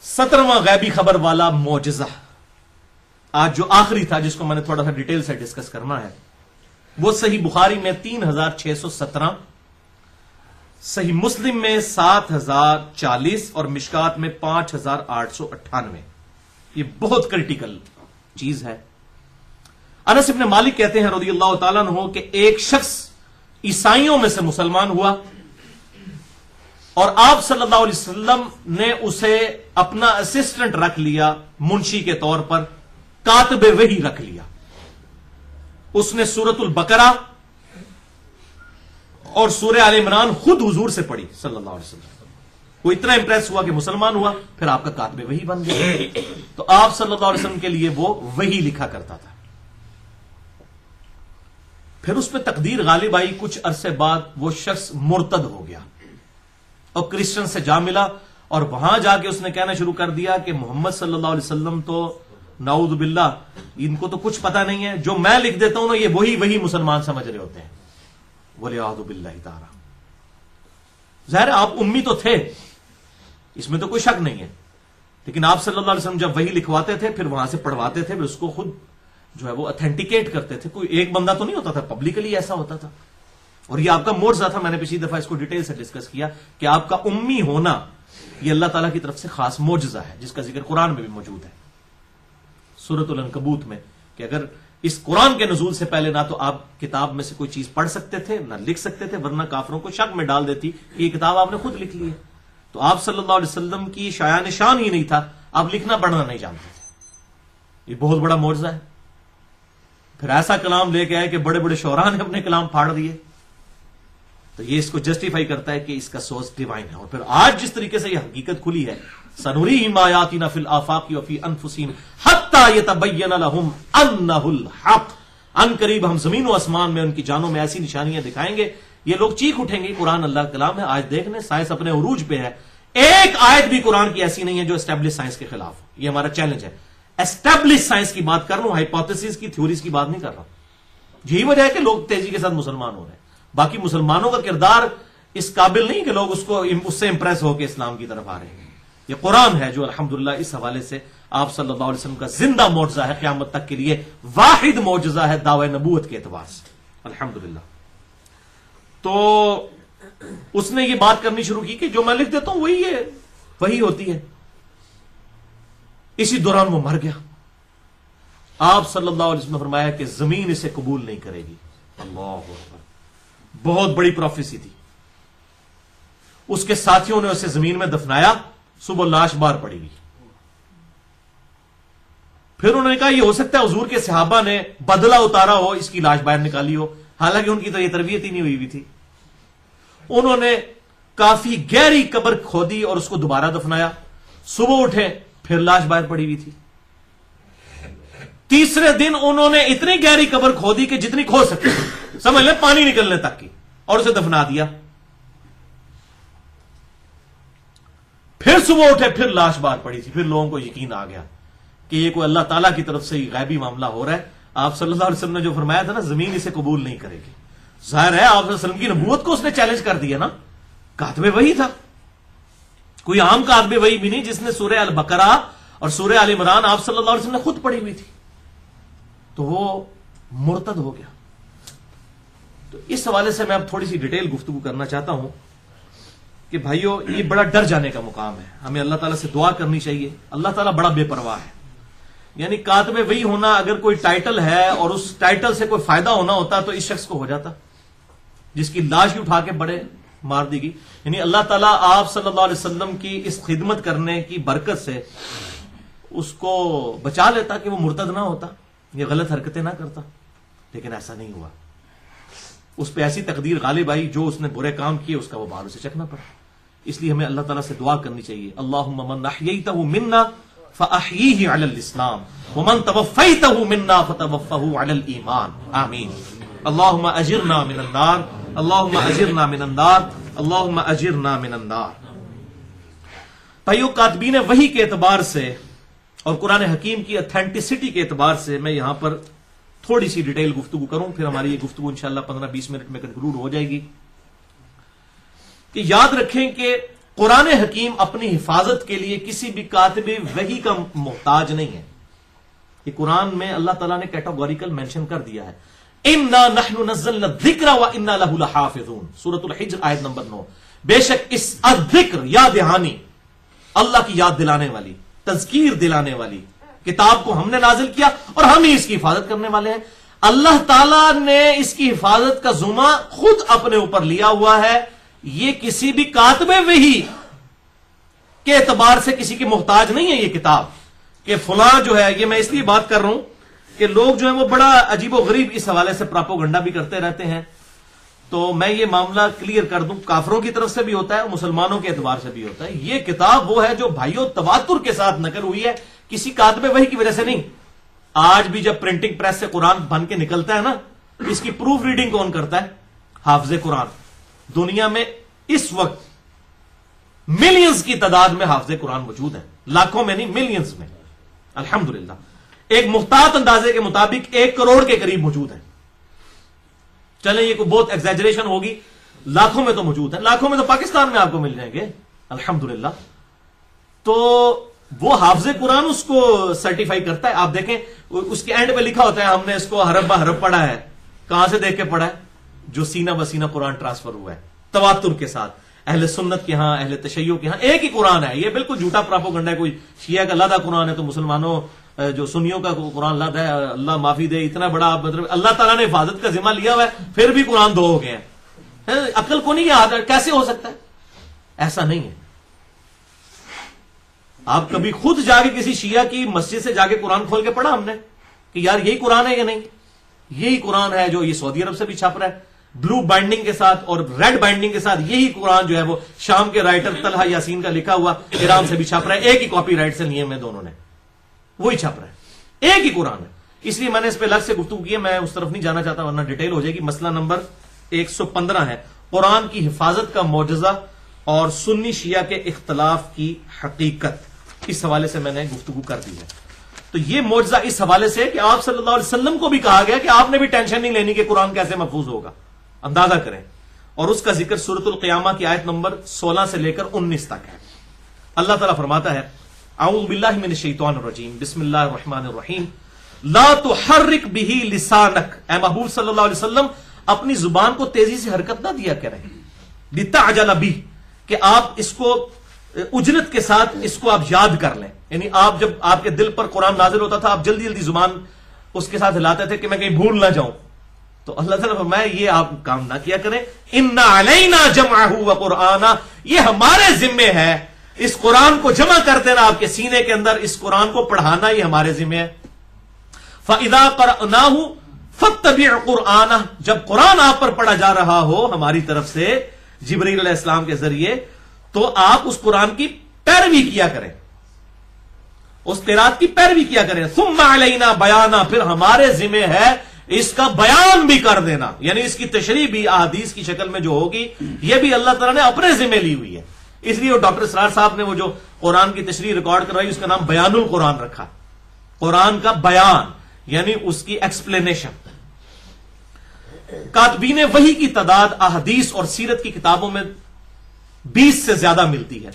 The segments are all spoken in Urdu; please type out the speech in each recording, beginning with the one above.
17واں غیبی خبر والا معجزہ آج جو آخری تھا، جس کو میں نے تھوڑا سا ڈیٹیل سے ڈسکس کرنا ہے، وہ صحیح بخاری میں 3617، صحیح مسلم میں 7040 اور مشکات میں 5898۔ یہ بہت کریٹیکل چیز ہے۔ انس بن مالک کہتے ہیں رضی اللہ تعالیٰ عنہ کہ ایک شخص عیسائیوں میں سے مسلمان ہوا اور آپ صلی اللہ علیہ وسلم نے اسے اپنا اسسٹنٹ رکھ لیا، منشی کے طور پر، کاتب وحی رکھ لیا۔ اس نے سورۃ البقرہ اور سورہ آل عمران خود حضور سے پڑھی صلی اللہ علیہ وسلم۔ وہ اتنا امپریس ہوا کہ مسلمان ہوا، پھر آپ کا کاتب وحی بن گیا۔ تو آپ صلی اللہ علیہ وسلم کے لیے وہ وحی لکھا کرتا تھا۔ پھر اس پہ تقدیر غالب آئی، کچھ عرصے بعد وہ شخص مرتد ہو گیا اور کرسچن سے جا ملا، اور وہاں جا کے اس نے کہنا شروع کر دیا کہ محمد صلی اللہ علیہ وسلم تو نعوذ باللہ ان کو تو کچھ پتا نہیں ہے، جو میں لکھ دیتا ہوں نا یہ وہی مسلمان سمجھ رہے ہوتے ہیں۔ وَلِعَاذُ بِاللَّهِ تَعَالَى۔ ظاہر آپ امی تو تھے، اس میں تو کوئی شک نہیں ہے، لیکن آپ صلی اللہ علیہ وسلم جب وہی لکھواتے تھے پھر وہاں سے پڑھواتے تھے، پھر اس کو خود جو ہے وہ اتھینٹیکیٹ کرتے تھے۔ کوئی ایک بندہ تو نہیں ہوتا تھا، پبلکلی ایسا ہوتا تھا۔ اور یہ آپ کا معجزہ تھا، میں نے پچھلی دفعہ اس کو ڈیٹیل سے ڈسکس کیا کہ آپ کا امی ہونا یہ اللہ تعالیٰ کی طرف سے خاص معجزہ ہے، جس کا ذکر قرآن میں بھی موجود ہے، سورۃ العنکبوت میں، کہ اگر اس قرآن کے نزول سے پہلے نہ تو آپ کتاب میں سے کوئی چیز پڑھ سکتے تھے نہ لکھ سکتے تھے، ورنہ کافروں کو شک میں ڈال دیتی کہ یہ کتاب آپ نے خود لکھ لی ہے۔ تو آپ صلی اللہ علیہ وسلم کی شایان شان ہی نہیں تھا، آپ لکھنا پڑھنا نہیں جانتے تھے۔ یہ بہت بڑا معجزہ ہے۔ پھر ایسا کلام لے کے آئے کہ بڑے بڑے شعراء نے اپنے کلام پھاڑ دیے، تو یہ اس کو جسٹیفائی کرتا ہے کہ اس کا سورس ڈیوائن ہے۔ اور پھر آج جس طریقے سے یہ حقیقت کھلی ہے، سنریہم آیاتنا فی الآفاق وفی انفسہم حتی یتبین لہم انہ الحق۔ ان قریب ہم زمین و آسمان میں ان کی جانوں میں ایسی نشانیاں دکھائیں گے، یہ لوگ چیخ اٹھیں گے قرآن اللہ کا کلام ہے۔ آج دیکھ لیں سائنس اپنے عروج پہ ہے، ایک آیت بھی قرآن کی ایسی نہیں ہے جو اسٹیبلش سائنس کے خلاف ہو۔ یہ ہمارا چیلنج ہے۔ اسٹیبلش سائنس کی بات کر رہا ہوں، ہائپوتھیسز کی، تھیوریز کی بات نہیں کر رہا ہوں۔ یہی وجہ ہے کہ لوگ تیزی کے ساتھ مسلمان ہو رہے ہیں۔ باقی مسلمانوں کا کردار اس قابل نہیں کہ لوگ اس سے امپریس ہو کے اسلام کی طرف آ رہے ہیں۔ یہ قرآن ہے جو الحمدللہ اس حوالے سے آپ صلی اللہ علیہ وسلم کا زندہ معجزہ ہے، قیامت تک کے لیے واحد معجزہ ہے دعوی نبوت کے اعتبار سے، الحمدللہ۔ تو اس نے یہ بات کرنی شروع کی کہ جو میں لکھ دیتا ہوں وہی ہوتی ہے۔ اسی دوران وہ مر گیا۔ آپ صلی اللہ علیہ وسلم نے فرمایا کہ زمین اسے قبول نہیں کرے گی۔ اللہ اکبر، بہت بڑی پروفیسی تھی۔ اس کے ساتھیوں نے اسے زمین میں دفنایا، صبح لاش باہر پڑی گئی۔ پھر انہوں نے کہا یہ ہو سکتا ہے حضور کے صحابہ نے بدلہ اتارا ہو، اس کی لاش باہر نکالی ہو، حالانکہ ان کی تو یہ تربیت ہی نہیں ہوئی تھی۔ انہوں نے کافی گہری قبر کھودی اور اس کو دوبارہ دفنایا، صبح اٹھے پھر لاش باہر پڑی ہوئی تھی۔ تیسرے دن انہوں نے اتنی گہری قبر کھودی کہ جتنی کھود سکتے، سمجھ لیں پانی نکلنے تک کی، اور اسے دفنا دیا۔ پھر صبح اٹھے پھر لاش باہر پڑی تھی۔ پھر لوگوں کو یقین آ گیا کہ یہ کوئی اللہ تعالیٰ کی طرف سے غیبی معاملہ ہو رہا ہے۔ آپ صلی اللہ علیہ وسلم نے جو فرمایا تھا نا زمین اسے قبول نہیں کرے گی، ظاہر ہے آپ صلی اللہ علیہ وسلم کی نبوت کو اس نے چیلنج کر دیا نا۔ کاتب وحی تھا، کوئی عام کاتب وحی بھی نہیں، جس نے سورہ البقرہ اور سورہ آل عمران آپ صلی اللہ علیہ وسلم نے خود پڑھی ہوئی تھی۔ تو وہ مرتد ہو گیا۔ تو اس حوالے سے میں اب تھوڑی سی ڈیٹیل گفتگو کرنا چاہتا ہوں کہ بھائیو یہ بڑا ڈر جانے کا مقام ہے، ہمیں اللہ تعالیٰ سے دعا کرنی چاہیے۔ اللہ تعالیٰ بڑا بے پرواہ ہے، یعنی کاتب وحی ہونا اگر کوئی ٹائٹل ہے اور اس ٹائٹل سے کوئی فائدہ ہونا ہوتا تو اس شخص کو ہو جاتا، جس کی لاش ہی اٹھا کے بڑے مار دی گئی۔ یعنی اللہ تعالیٰ آپ صلی اللہ علیہ وسلم کی اس خدمت کرنے کی برکت سے اس کو بچا لیتا کہ وہ مرتد نہ ہوتا، یہ غلط حرکتیں نہ کرتا، لیکن ایسا نہیں ہوا۔ اس پہ ایسی تقدیر غالب آئی، جو اس نے برے کام کیے اس کا وہ بال سے چکنا پڑا۔ اس لیے ہمیں اللہ تعالیٰ سے دعا کرنی چاہیے، اللہم من احییتہ منا فاحییہ علی الاسلام ومن توفیتہ منا فتوفہ علی الایمان، آمین۔ اللہم اجرنا من النار، اللہم اجرنا من النار، اللہم اجرنا من النار۔ بھائیو، کاتبین وحی کے اعتبار سے اور قرآن حکیم کی اتھینٹسٹی کے اعتبار سے میں یہاں پر تھوڑی سی ڈیٹیل گفتگو کروں، پھر ہماری یہ گفتگو انشاءاللہ 15-20 منٹ میں کنکلوڈ ہو جائے گی۔ کہ یاد رکھیں کہ قرآن حکیم اپنی حفاظت کے لیے کسی بھی کاتب وحی کا محتاج نہیں ہے. یہ قرآن میں اللہ تعالیٰ نے کیٹاگوریکل مینشن کر دیا ہے. اِنَّا نَحْنُ نَزَّلْنَا الذِّكْرَ وَإِنَّا لَهُ لَحَافِظُونَ. سورۃ الحجر آیت نمبر 9. بے شک اس الذکر یاد دہانی، اللہ کی یاد دلانے والی، تذکیر دلانے والی کتاب کو ہم نے نازل کیا اور ہم ہی اس کی حفاظت کرنے والے ہیں. اللہ تعالیٰ نے اس کی حفاظت کا ذمہ خود اپنے اوپر لیا ہوا ہے. یہ کسی بھی کاتب وحی کے اعتبار سے کسی کی محتاج نہیں ہے یہ کتاب کہ فلاں جو ہے. یہ میں اس لیے بات کر رہا ہوں کہ لوگ جو ہیں وہ بڑا عجیب و غریب اس حوالے سے پراپوگنڈا بھی کرتے رہتے ہیں. تو میں یہ معاملہ کلیئر کر دوں، کافروں کی طرف سے بھی ہوتا ہے اور مسلمانوں کے اعتبار سے بھی ہوتا ہے. یہ کتاب وہ ہے جو بھائیوں تواتر کے ساتھ نقل ہوئی ہے، کسی کاتب وحی کی وجہ سے نہیں. آج بھی جب پرنٹنگ پریس سے قرآن بن کے نکلتا ہے نا، اس کی پروف ریڈنگ کون کرتا ہے؟ حافظ قرآن. دنیا میں اس وقت ملینز کی تعداد میں حافظ قرآن موجود ہیں، لاکھوں میں نہیں، ملینز میں. الحمدللہ ایک محتاط اندازے کے مطابق 1 کروڑ کے قریب موجود ہیں. چلیں یہ کوئی بہت ایگزیجریشن ہوگی، لاکھوں میں تو موجود ہیں. لاکھوں میں تو پاکستان میں آپ کو مل جائیں گے الحمدللہ. تو وہ حافظ قرآن اس کو سرٹیفائی کرتا ہے. آپ دیکھیں اس کے اینڈ پہ لکھا ہوتا ہے ہم نے اس کو حرف بہ حرف پڑھا ہے. کہاں سے دیکھ کے پڑھا ہے؟ جو سینہ بسینہ قرآن ٹرانسفر ہوا ہے تواتر کے ساتھ. اہل سنت کے ہاں، اہل تشیع کے ہاں ایک ہی قرآن ہے. یہ بالکل جھوٹا پراپوگنڈا ہے. کوئی شیعہ کا لادہ قرآن ہے تو مسلمانوں جو سنیوں کا قرآن لادہ ہے، اللہ معافی دے. اتنا بڑا مطلب اللہ تعالیٰ نے حفاظت کا ذمہ لیا ہوا ہے، پھر بھی قرآن 2 ہو گئے ہیں. عقل کو نہیں یاد، کیسے ہو سکتا ہے؟ ایسا نہیں ہے. آپ کبھی خود جا کے کسی شیعہ کی مسجد سے جا کے قرآن کھول کے پڑھا ہم نے کہ یار یہی قرآن ہے یا نہیں؟ یہی قرآن ہے جو یہ سعودی عرب سے بھی چھپ رہا ہے بلو بائنڈنگ کے ساتھ اور ریڈ بائنڈنگ کے ساتھ. یہی قرآن جو ہے وہ شام کے رائٹر طلحہ یاسین کا لکھا ہوا ایران سے بھی چھپ رہا ہے. ایک ہی کاپی رائٹ سے لیے میں دونوں نے، وہی چھپ رہا ہے. ایک ہی قرآن ہے. اس لیے میں نے اس پہ الگ سے گفتگو کی ہے، میں اس طرف نہیں جانا چاہتا ورنہ ڈیٹیل ہو جائے گی. مسئلہ نمبر 115 ہے قرآن کی حفاظت کا معجزہ اور سنی شیعہ کے اختلاف کی حقیقت. اس حوالے سے میں نے گفتگو کر دی ہے. تو یہ معجزہ اس حوالے سے کہ آپ صلی اللہ علیہ وسلم کو بھی کہا گیا کہ آپ نے بھی ٹینشن نہیں لینی کہ قرآن کیسے محفوظ ہوگا. اندازہ کریں. اور اس کا ذکر سورۃ القیامہ کی آیت نمبر 16 سے لے کر 19 تک ہے. اللہ تعالیٰ فرماتا ہے اعوذ باللہ من الشیطان الرجیم بسم اللہ الرحمن الرحیم لا تحرک بہ لسانک. اے محبوب صلی اللہ علیہ وسلم اپنی زبان کو تیزی سے حرکت نہ دیا کریں. لتعجل بہ کہ آپ اس کو اجلت کے ساتھ اس کو آپ یاد کر لیں. یعنی آپ جب آپ کے دل پر قرآن نازل ہوتا تھا آپ جلدی جلدی زبان اس کے ساتھ ہلاتے تھے کہ میں کہیں بھول نہ جاؤں. تو اللہ تعالیٰ فرمایا یہ آپ کام نہ کیا کریں. ان علینا جمعہ وقرآنہ، یہ ہمارے ذمے ہے اس قرآن کو جمع کر دینا آپ کے سینے کے اندر، اس قرآن کو پڑھانا یہ ہمارے ذمے ہے. فَإِذَا قَرَأْنَاهُ فَاتَّبِعْ قُرْآنَهُ، جب قرآن آپ پر پڑھا جا رہا ہو ہماری طرف سے جبرائیل علیہ السلام کے ذریعے تو آپ اس قرآن کی پیروی کیا کریں، اس قرات کی پیروی کیا کریں. ثُمَّ عَلَيْنَا بَيَانًا، پھر ہمارے ذمے ہے اس کا بیان بھی کر دینا، یعنی اس کی تشریح بھی احادیث کی شکل میں جو ہوگی یہ بھی اللہ تعالیٰ نے اپنے ذمے لی ہوئی ہے. اس لیے وہ ڈاکٹر اسرار صاحب نے وہ جو قرآن کی تشریح ریکارڈ کروائی اس کا نام بیان القرآن رکھا. قرآن کا بیان یعنی اس کی ایکسپلینیشن. کاتبین وحی کی تعداد احادیث اور سیرت کی کتابوں میں 20 سے زیادہ ملتی ہے.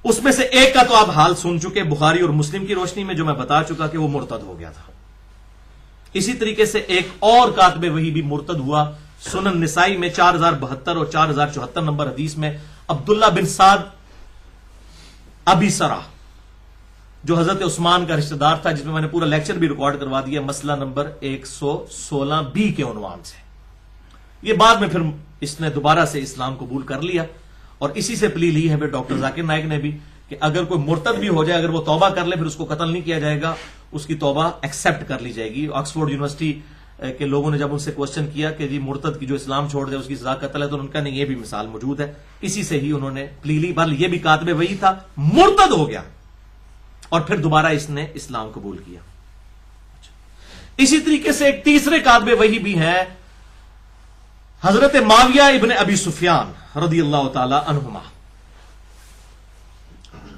اس میں سے ایک کا تو آپ حال سن چکے، بخاری اور مسلم کی روشنی میں جو میں بتا چکا کہ وہ مرتد ہو گیا تھا. اسی طریقے سے ایک اور کاتب وحی بھی مرتد ہوا. سنن نسائی میں 4072 اور 4074 نمبر حدیث میں عبداللہ بن سعد ابی سرا جو حضرت عثمان کا رشتہ دار تھا، جس میں میں نے پورا لیکچر بھی ریکارڈ کروا دیا مسئلہ نمبر 116B کے عنوان سے. یہ بعد میں پھر اس نے دوبارہ سے اسلام قبول کر لیا اور اسی سے پلی لی ہے پھر ڈاکٹر ذاکر نائک نے بھی کہ اگر کوئی مرتد بھی ہو جائے، اگر وہ توبہ کر لے پھر اس کو قتل نہیں کیا جائے گا، اس کی توبہ ایکسپٹ کر لی جائے گی. آکسفورڈ یونیورسٹی کے لوگوں نے جب ان سے کوشچن کیا کہ جی مرتد کی جو اسلام چھوڑ دے اس کی سزا قتل ہے، تو ان کا نہیں، یہ بھی مثال موجود ہے. اسی سے ہی انہوں نے پلی لی. بہرحال یہ بھی کاتب وحی تھا، مرتد ہو گیا اور پھر دوبارہ اس نے اسلام قبول کیا. اسی طریقے سے ایک تیسرے کاتب وحی بھی ہیں حضرت معاویہ ابن ابی سفیان رضی اللہ تعالی عنہما،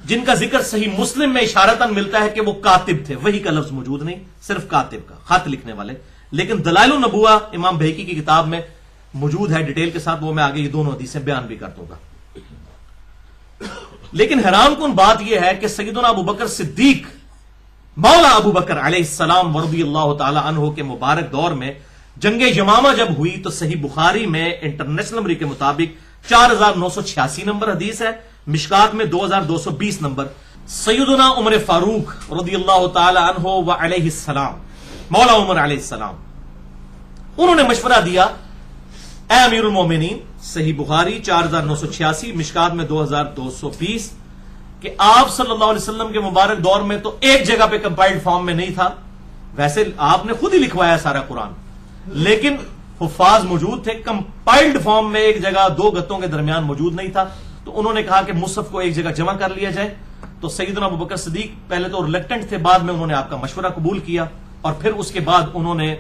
جن کا ذکر صحیح مسلم میں اشارتاً ملتا ہے کہ وہ کاتب تھے. وحی کا لفظ موجود نہیں، صرف کاتب کا، خط لکھنے والے. لیکن دلائل النبوہ امام بہقی کی کتاب میں موجود ہے ڈیٹیل کے ساتھ، وہ میں آگے یہ دونوں حدیثیں بیان بھی کر دوں گا. لیکن حیران کن بات یہ ہے کہ سیدنا ابو بکر صدیق مولا ابو بکر علیہ السلام ورضی اللہ تعالی عنہ کے مبارک دور میں جنگ یمامہ جب ہوئی تو صحیح بخاری میں انٹرنیشنل نمبر کے مطابق 4986 نمبر حدیث ہے، مشکات میں 2220 نمبر. سیدنا عمر فاروق رضی اللہ تعالی عنہ و علیہ السلام، مولا عمر علیہ السلام، انہوں نے مشورہ دیا، اے امیر المومنین، صحیح بخاری 4986 مشکات میں 2220، کہ آپ صلی اللہ علیہ وسلم کے مبارک دور میں تو ایک جگہ پہ کمپائلڈ فارم میں نہیں تھا، ویسے آپ نے خود ہی لکھوایا سارا قرآن، لیکن حفاظ موجود تھے، کمپائلڈ فارم میں ایک جگہ دو گتوں کے درمیان موجود نہیں تھا. تو انہوں نے کہا کہ مصحف کو ایک جگہ جمع کر لیا جائے. تو سیدنا ابو بکر صدیق پہلے تو ریلیکٹنٹ تھے، بعد میں انہوں نے آپ کا مشورہ قبول کیا، اور پھر اس کے بعد انہوں نے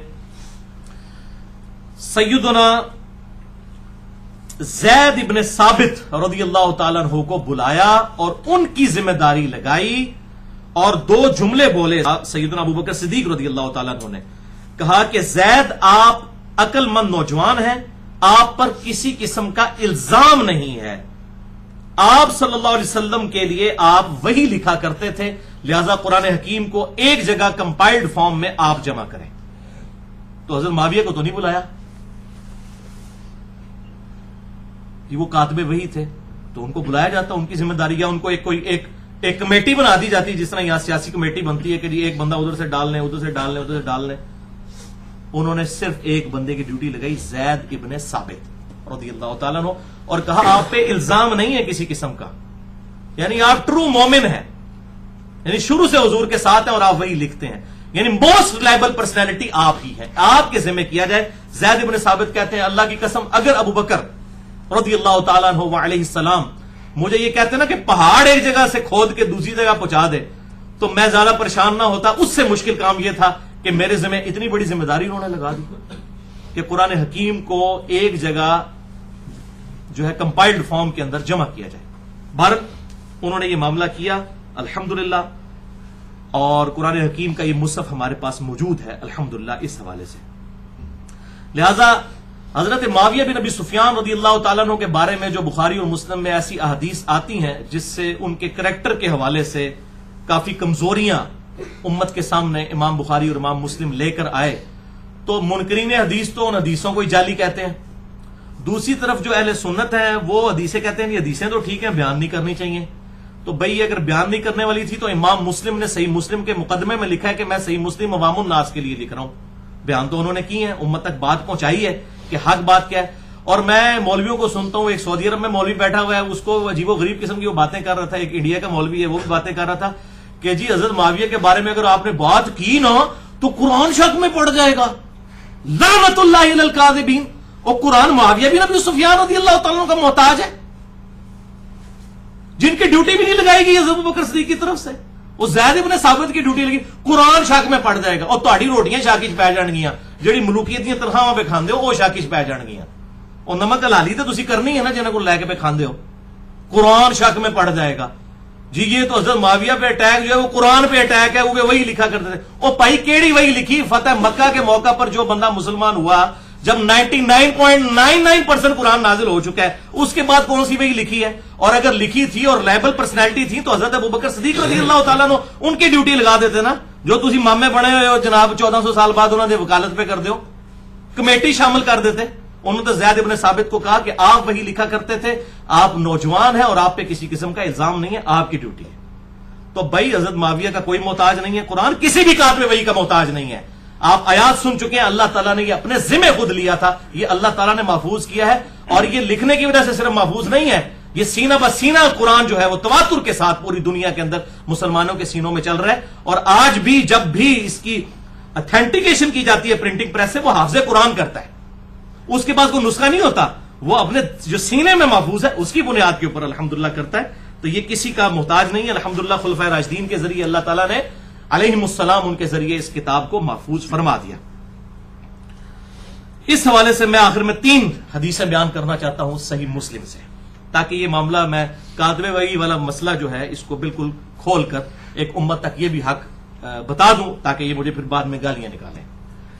سیدنا زید ابن ثابت رضی اللہ تعالیٰ عنہ کو بلایا اور ان کی ذمہ داری لگائی، اور دو جملے بولے سیدنا ابو بکر صدیق رضی اللہ تعالیٰ عنہ نے. کہا کہ زید آپ عقل مند نوجوان ہیں، آپ پر کسی قسم کا الزام نہیں ہے، آپ صلی اللہ علیہ وسلم کے لیے آپ وہی لکھا کرتے تھے، لہذا قرآن حکیم کو ایک جگہ کمپائلڈ فارم میں آپ جمع کریں. تو حضرت معاویہ کو تو نہیں بلایا، وہ کاتب وہی تھے، تو ان کو بلایا جاتا، ان کی ذمہ داری یا ان کو ایک کمیٹی بنا دی جاتی، جس طرح یہاں سیاسی کمیٹی بنتی ہے کہ ایک بندہ ادھر سے ڈال لیں، ادھر سے ڈال لیں، ادھر سے ڈال لیں. انہوں نے صرف ایک بندے کی ڈیوٹی لگائی، زید ابن ثابت رضی اللہ تعالیٰ عنہ، اور کہا آپ پہ الزام نہیں ہے کسی قسم کا، یعنی آپ ٹرو مومن ہیں، یعنی شروع سے حضور کے ساتھ ہیں اور آپ وہی لکھتے ہیں، یعنی موسٹ ریلائبل پرسنالٹی آپ ہی ہے، آپ کے ذمہ کیا جائے. زید ابن ثابت کہتے ہیں اللہ کی قسم اگر ابو بکر رضی اللہ تعالیٰ عنہ وعلیہ السلام مجھے یہ کہتے نا کہ پہاڑ ایک جگہ سے کھود کے دوسری جگہ پہنچا دے تو میں زیادہ پریشان نہ ہوتا. اس سے مشکل کام یہ تھا کہ میرے ذمہ اتنی بڑی ذمہ داری انہوں نے لگا دی کہ قرآن حکیم کو ایک جگہ جو ہے کمپائلڈ فارم کے اندر جمع کیا جائے. بہرحال انہوں نے یہ معاملہ کیا الحمدللہ، اور قرآن حکیم کا یہ مصحف ہمارے پاس موجود ہے الحمدللہ اس حوالے سے. لہذا حضرت معاویہ بن ابی سفیان رضی اللہ تعالیٰ عنہ کے بارے میں جو بخاری اور مسلم میں ایسی احادیث آتی ہیں جس سے ان کے کریکٹر کے حوالے سے کافی کمزوریاں امت کے سامنے امام بخاری اور امام مسلم لے کر آئے، تو منکرین حدیث تو ان حدیثوں کو ہی جعلی کہتے ہیں. دوسری طرف جو اہل سنت ہیں وہ حدیثیں کہتے ہیں یہ حدیثیں تو ٹھیک ہیں، بیان نہیں کرنی چاہیے. تو بھئی اگر بیان نہیں کرنے والی تھی تو امام مسلم نے صحیح مسلم کے مقدمے میں لکھا ہے کہ میں صحیح مسلم عوام الناس کے لیے لکھ رہا ہوں. بیان تو انہوں نے کی ہیں، امت تک بات پہنچائی ہے کہ حق بات کیا ہے. اور میں مولویوں کو سنتا ہوں، ایک سعودی عرب میں مولوی بیٹھا ہوا ہے، اس کو عجیب و غریب قسم کی وہ باتیں کر رہا تھا، ایک انڈیا کا مولوی ہے وہ بھی باتیں کر رہا تھا کہ جی حضرت معاویہ کے بارے میں اگر آپ نے بات کی نا تو قرآن شک میں پڑ جائے گا، لعنت اللہ علی الکاذبین. اور قرآن معاویہ بن ابی سفیان رضی اللہ تعالیٰ کا محتاج ہے، جن کی ڈیوٹی بھی نہیں لگائی گئی ابو بکر صدیق کی طرف سے. وہ زید ابن ثابت کی ڈیوٹی لگی، قرآن شک میں پڑ جائے گا، اور تہاڈی روٹیاں شاکی چ پی جان گیاں، جہی ملوکیت دیا تنخواہ پہ کھاندے ہو وہ شاکی چ پی جان گیاں. اور نمک حلالی تو تسی کرنی ہے نا جنہاں کو لے کے پہ کھاندے ہو. قرآن شک میں پڑ جائے گا جی، یہ تو حضرت معاویہ پہ اٹیک جو ہے وہ قرآن پہ اٹیک ہے، وہ وہی لکھا کرتے تھے. اور بھائی کیڑی وہی لکھی؟ فتح مکہ کے موقع پر جو بندہ مسلمان ہوا جب 99.99% قرآن نازل ہو چکا ہے، اس کے بعد کون سی وہی لکھی ہے؟ اور اگر لکھی تھی اور لیبل پرسنالٹی تھی تو حضرت ابوبکر صدیق رضی اللہ تعالیٰ عنہ ان کی ڈیوٹی لگا دیتے نا، جو تسی مامے بنے ہوئے ہو جناب 1400 سال بعد انہوں نے وکالت پہ کر دیو، کمیٹی شامل کر دیتے. انہوں نے زید ابن ثابت کو کہا کہ آپ وہی لکھا کرتے تھے، آپ نوجوان ہیں اور آپ پہ کسی قسم کا الزام نہیں ہے، آپ کی ڈیوٹی ہے. تو بھائی حضرت معاویہ کا کوئی محتاج نہیں ہے، قرآن کسی بھی کاتب وحی کا محتاج نہیں ہے. آپ آیات سن چکے ہیں، اللہ تعالیٰ نے یہ اپنے ذمہ خود لیا تھا، یہ اللہ تعالیٰ نے محفوظ کیا ہے. اور یہ لکھنے کی وجہ سے صرف محفوظ نہیں ہے، یہ سینہ بہ سینہ قرآن جو ہے وہ تواتر کے ساتھ پوری دنیا کے اندر مسلمانوں کے سینوں میں چل رہا ہے. اور آج بھی جب بھی اس کی اتھینٹیکیشن کی جاتی ہے پرنٹنگ پریس سے، وہ حافظ قرآن کرتا ہے، اس کے پاس کوئی نسخہ نہیں ہوتا، وہ اپنے جو سینے میں محفوظ ہے اس کی بنیاد کے اوپر الحمدللہ کرتا ہے. تو یہ کسی کا محتاج نہیں ہے. الحمدللہ خلفائے راشدین کے ذریعے اللہ تعالیٰ نے علیہم السلام ان کے ذریعے اس کتاب کو محفوظ فرما دیا. اس حوالے سے میں آخر میں 3 حدیثیں بیان کرنا چاہتا ہوں صحیح مسلم سے، تاکہ یہ معاملہ میں کاتب وحی والا مسئلہ جو ہے اس کو بالکل کھول کر ایک امت تک یہ بھی حق بتا دوں، تاکہ یہ مجھے پھر بعد میں گالیاں نکالیں.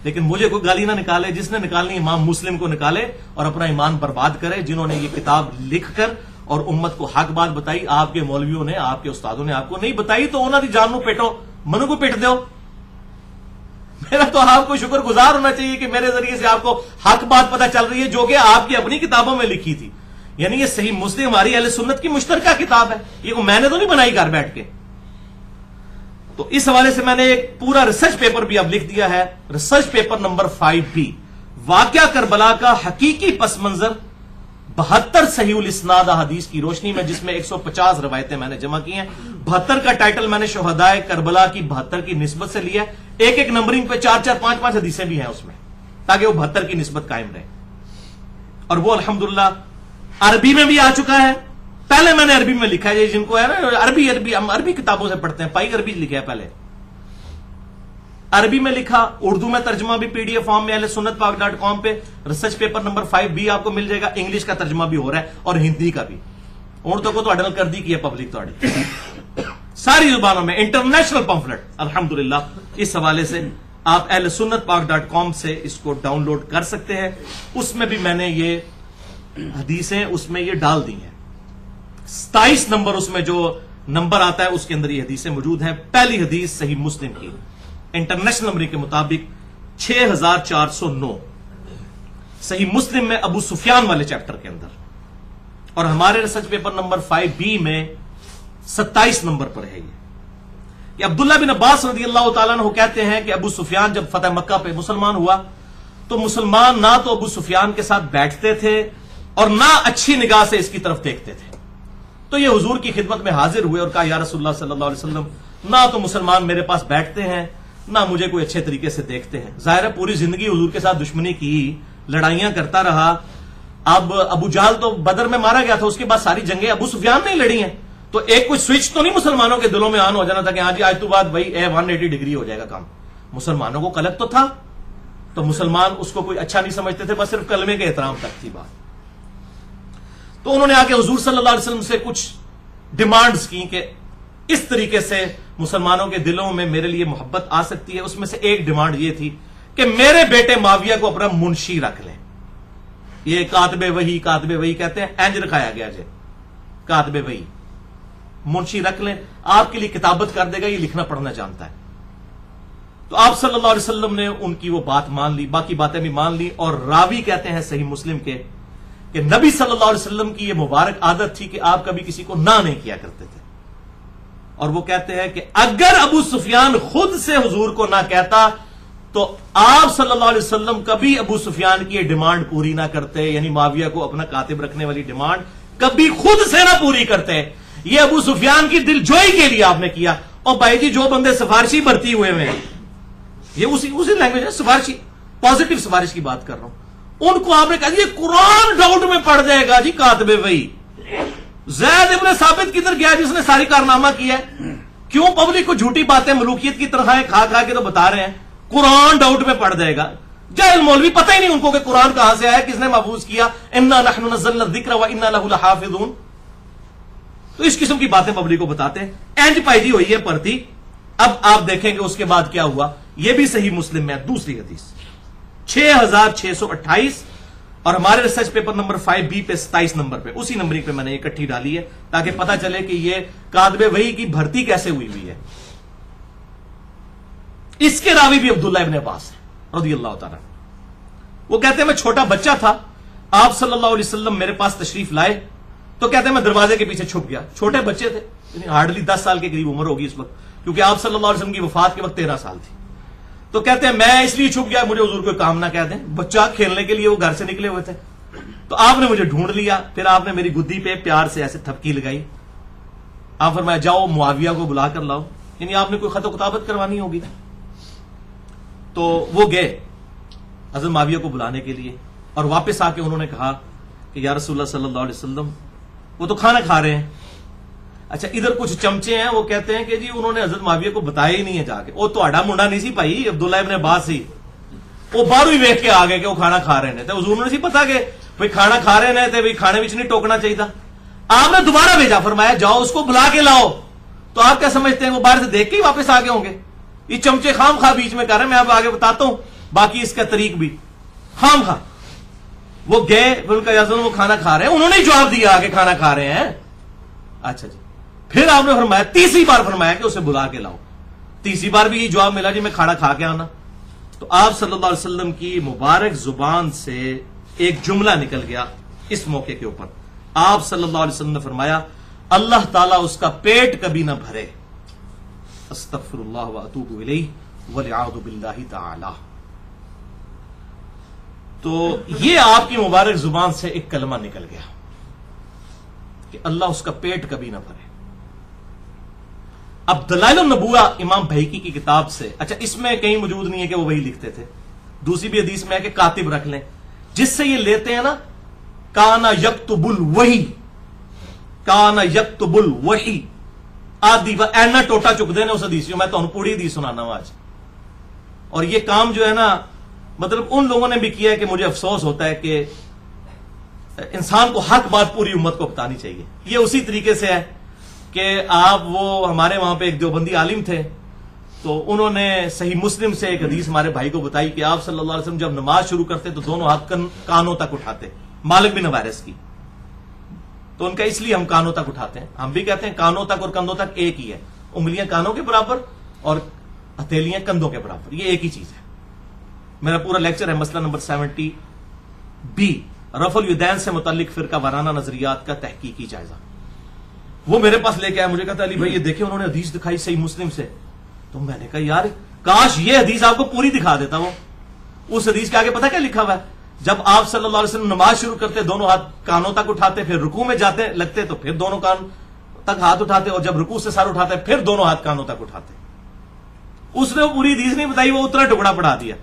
لیکن مجھے کوئی گالی نہ نکالے، جس نے نکالنی امام مسلم کو نکالے اور اپنا ایمان برباد کرے، جنہوں نے یہ کتاب لکھ کر اور امت کو حق بات بتائی. آپ کے مولویوں نے، آپ کے استادوں نے آپ کو نہیں بتائی تو انہوں نے جان نو پیٹو، منو کو پیٹ دو. میرا تو آپ کو شکر گزار ہونا چاہیے کہ میرے ذریعے سے آپ کو حق بات پتہ چل رہی ہے جو کہ آپ کی اپنی کتابوں میں لکھی تھی. یعنی یہ صحیح مسلم ہماری اہل سنت کی مشترکہ کتاب ہے، یہ میں نے تو نہیں بنائی گھر بیٹھ کے. تو اس حوالے سے میں نے ایک پورا ریسرچ پیپر بھی اب لکھ دیا ہے، ریسرچ پیپر نمبر 5B، واقعہ کربلا کا حقیقی پس منظر 72 صحیح الاسناد احادیث کی روشنی میں، جس میں 150 روایتیں میں نے جمع کی ہیں. 72 کا ٹائٹل میں نے شہدائے کربلا کی 72 کی نسبت سے لیا ہے. ایک ایک نمبرنگ پہ 4-4 5-5 حدیثیں بھی ہیں اس میں، تاکہ وہ 72 کی نسبت قائم رہے. اور وہ الحمدللہ عربی میں بھی آ چکا ہے. پہلے میں نے عربی میں لکھا ہے، جن کو ہے نا عربی ہم عربی کتابوں سے پڑھتے ہیں، پائی عربی لکھا ہے، پہلے عربی میں لکھا، اردو میں ترجمہ بھی PDF فارم میں اہل سنت پاک.com پہ ریسرچ پیپر نمبر 5B آپ کو مل جائے گا. انگلش کا ترجمہ بھی ہو رہا ہے اور ہندی کا بھی. اردو کو تو اڈل کر دی کی ہے پبلک تو ساری زبانوں میں انٹرنیشنل پمفلٹ الحمدللہ. اس حوالے سے آپ اہل سنت پاک.com سے اس کو ڈاؤن لوڈ کر سکتے ہیں. اس میں بھی میں نے یہ حدیثیں اس میں یہ ڈال دی ہیں. 27 نمبر اس میں جو نمبر آتا ہے اس کے اندر یہ حدیثیں موجود ہیں. پہلی حدیث صحیح مسلم کی انٹرنیشنل نمبر کے مطابق 6409 صحیح مسلم میں ابو سفیان والے چیپٹر کے اندر، اور ہمارے ریسرچ پیپر نمبر 5B میں 27 نمبر پر ہے. یہ عبداللہ بن عباس رضی اللہ تعالیٰ عنہ کہتے ہیں کہ ابو سفیان جب فتح مکہ پہ مسلمان ہوا تو مسلمان نہ تو ابو سفیان کے ساتھ بیٹھتے تھے اور نہ اچھی نگاہ سے اس کی طرف دیکھتے تھے. تو یہ حضور کی خدمت میں حاضر ہوئے اور کہا یا رسول اللہ صلی اللہ علیہ وسلم، نہ تو مسلمان میرے پاس بیٹھتے ہیں نہ مجھے کوئی اچھے طریقے سے دیکھتے ہیں. ظاہر ہے پوری زندگی حضور کے ساتھ دشمنی کی، لڑائیاں کرتا رہا. اب ابو جہل تو بدر میں مارا گیا تھا، اس کے بعد ساری جنگیں ابو سفیان نے لڑی ہیں. تو ایک کوئی سوئچ تو نہیں مسلمانوں کے دلوں میں آن ہو جانا تھا کہ ہاں جی آج تو بعد بھائی 180 ڈگری ہو جائے گا کام. مسلمانوں کو قلق تو تھا، تو مسلمان اس کو کوئی اچھا نہیں سمجھتے تھے، بس صرف کلمے کے احترام تک تھی بات. تو انہوں نے آ کے حضور صلی اللہ علیہ وسلم سے کچھ ڈیمانڈز کی کہ اس طریقے سے مسلمانوں کے دلوں میں میرے لیے محبت آ سکتی ہے. اس میں سے ایک ڈیمانڈ یہ تھی کہ میرے بیٹے معاویہ کو اپنا منشی رکھ لیں. یہ کاتب وحی کہتے ہیں، انج رکھایا گیا جی کاتب وحی، منشی رکھ لیں، آپ کے لیے کتابت کر دے گا، یہ لکھنا پڑھنا جانتا ہے. تو آپ صلی اللہ علیہ وسلم نے ان کی وہ بات مان لی، باقی باتیں بھی مان لی. اور راوی کہتے ہیں صحیح مسلم کے کہ نبی صلی اللہ علیہ وسلم کی یہ مبارک عادت تھی کہ آپ کبھی کسی کو نہ نہیں کیا کرتے تھے. اور وہ کہتے ہیں کہ اگر ابو سفیان خود سے حضور کو نہ کہتا تو آپ صلی اللہ علیہ وسلم کبھی ابو سفیان کی یہ ڈیمانڈ پوری نہ کرتے، یعنی معاویہ کو اپنا کاتب رکھنے والی ڈیمانڈ کبھی خود سے نہ پوری کرتے. یہ ابو سفیان کی دل جوئی کے لیے آپ نے کیا. اور بھائی جی جو بندے سفارشی بھرتی ہوئے ہیں، یہ اسی لینگویج ہے، سفارشی، پازیٹو سفارش کی بات کر رہا ہوں، ان کو آپ نے کہا یہ قرآن ڈاؤٹ میں پڑ جائے گا جی کاتب وحی. زید ابن ثابت کدھر گیا جس نے ساری کارنامہ کیا ہے؟ کیوں پبلک کو جھوٹی باتیں ملوکیت کی طرح کھا کے تو بتا رہے ہیں قرآن ڈاؤٹ میں پڑ جائے گا. جاہل مولوی پتہ ہی نہیں ان کو کہ قرآن کہاں سے آیا، کس نے محفوظ کیا، انا نحن نزلنا الذکر وانا لہ لحافظون. تو اس قسم کی باتیں پبلک کو بتاتے ہیں. اینج پائی جی ہوئی ہے پرتی. اب آپ دیکھیں گے اس کے بعد کیا ہوا. یہ بھی صحیح مسلم میں دوسری حدیث 6628 اور ہمارے ریسرچ پیپر نمبر 5B پہ 27 نمبر پہ، اسی نمبرنگ پہ میں نے اکٹھی ڈالی ہے تاکہ پتہ چلے کہ یہ کاتب وحی کی بھرتی کیسے ہوئی ہے. اس کے راوی بھی عبداللہ ابن عباس ہے رضی اللہ تعالیٰ. وہ کہتے ہیں میں چھوٹا بچہ تھا، آپ صلی اللہ علیہ وسلم میرے پاس تشریف لائے تو کہتے ہیں میں دروازے کے پیچھے چھپ گیا. چھوٹے بچے تھے، یعنی ہارڈلی 10 سال کے قریب عمر ہوگی اس وقت، کیونکہ آپ صلی اللہ علیہ وسلم کی وفات کے وقت 13 سال تھی. تو کہتے ہیں میں اس لیے چھپ گیا مجھے حضور کوئی کام نہ کہہ دیں. بچہ کھیلنے کے لیے وہ گھر سے نکلے ہوئے تھے، تو آپ نے مجھے ڈھونڈ لیا. پھر آپ نے میری گدی پہ پیار سے ایسے تھپکی لگائی. آپ فرمایا جاؤ معاویہ کو بلا کر لاؤ، یعنی آپ نے کوئی خط و کتابت کروانی ہوگی. تو وہ گئے حضرت معاویہ کو بلانے کے لیے، اور واپس آ کے انہوں نے کہا کہ یا رسول اللہ صلی اللہ علیہ وسلم، وہ تو کھانا کھا رہے ہیں. اچھا ادھر کچھ چمچے ہیں، وہ کہتے ہیں کہ جی انہوں نے حضرت معاویہ کو بتایا ہی نہیں ہے جا کے. وہ تو آڈا منڈا نہیں سی بھائی عبداللہ ابن عباس ہی، وہ باہر ہی ویکھ کے آ گئے کہ وہ کھانا کھا رہے ہیں. حضور نے سی پتا کہ بھائی کھانا کھا رہے ہیں تو کھانے میں نہیں ٹوکنا چاہیے تھا. آپ نے دوبارہ بھیجا، فرمایا جاؤ اس کو بلا کے لاؤ. تو آپ کیا سمجھتے ہیں وہ باہر سے دیکھ کے ہی واپس آ گئے ہوں گے؟ یہ چمچے خام خواہ بیچ میں کر رہے ہیں. میں اب آگے بتاتا ہوں. باقی اس کا طریق بھی خام خواہ. وہ گئے, ان کا یازن وہ کھانا کھا رہے ہیں, انہوں نے ہی جواب دیا کہ کھانا کھا رہے ہیں. اچھا جی, پھر آپ نے فرمایا, تیسری بار فرمایا کہ اسے بلا کے لاؤ. تیسری بار بھی یہ جواب ملا, جی میں کھانا کھا کے آنا. تو آپ صلی اللہ علیہ وسلم کی مبارک زبان سے ایک جملہ نکل گیا اس موقع کے اوپر. آپ صلی اللہ علیہ وسلم نے فرمایا, اللہ تعالیٰ اس کا پیٹ کبھی نہ بھرے. استغفر اللہ واتوب الیہ والعیاذ باللہ تعالی. تو یہ آپ کی مبارک زبان سے ایک کلمہ نکل گیا کہ اللہ اس کا پیٹ کبھی نہ بھرے. اب دلائل النبوہ امام بہیقی کی کتاب سے, اچھا اس میں کہیں موجود نہیں ہے کہ وہ وہی لکھتے تھے, دوسری بھی حدیث میں ہے کہ کاتب رکھ لیں, جس سے یہ لیتے ہیں نا, کانا یکتب الوحی, کانا یکتب الوحی آدھی و اینا ٹوٹا چک دینے اس حدیث, میں تو پوری حدیث سنانا ہوں آج. اور یہ کام جو ہے نا, مطلب ان لوگوں نے بھی کیا ہے کہ مجھے افسوس ہوتا ہے کہ انسان کو حق بات پوری امت کو بتانی چاہیے. یہ اسی طریقے سے ہے کہ آپ وہ ہمارے وہاں پہ ایک دیوبندی عالم تھے, تو انہوں نے صحیح مسلم سے ایک حدیث ہمارے بھائی کو بتائی کہ آپ صلی اللہ علیہ وسلم جب نماز شروع کرتے تو دونوں ہاتھ کانوں تک اٹھاتے, مالک بن حویرث کی. تو ان کا اس لیے ہم کانوں تک اٹھاتے ہیں. ہم بھی کہتے ہیں کانوں تک اور کندھوں تک ایک ہی ہے, انگلیاں کانوں کے برابر اور ہتھیلیاں کندھوں کے برابر, یہ ایک ہی چیز ہے. میرا پورا لیکچر ہے مسئلہ نمبر 70 بی, رفع الیدین سے متعلق فرقہ وارانہ نظریات کا تحقیقی جائزہ. وہ میرے پاس لے کے آیا, مجھے کہتا علی بھائی یہ دیکھیں انہوں نے حدیث دکھائی صحیح مسلم سے. تو میں نے کہا یار کاش یہ حدیث آپ کو پوری دکھا دیتا. وہ اس حدیث کے آگے پتہ کیا لکھا ہوا ہے, جب آپ صلی اللہ علیہ وسلم نماز شروع کرتے دونوں ہاتھ کانوں تک اٹھاتے, پھر رکوع میں جاتے لگتے تو پھر دونوں کان تک ہاتھ اٹھاتے, اور جب رکوع سے سر اٹھاتے پھر دونوں ہاتھ کانوں تک اٹھاتے. اس نے وہ پوری حدیث نہیں بتائی, وہ اتنا ٹکڑا پڑھا دیا.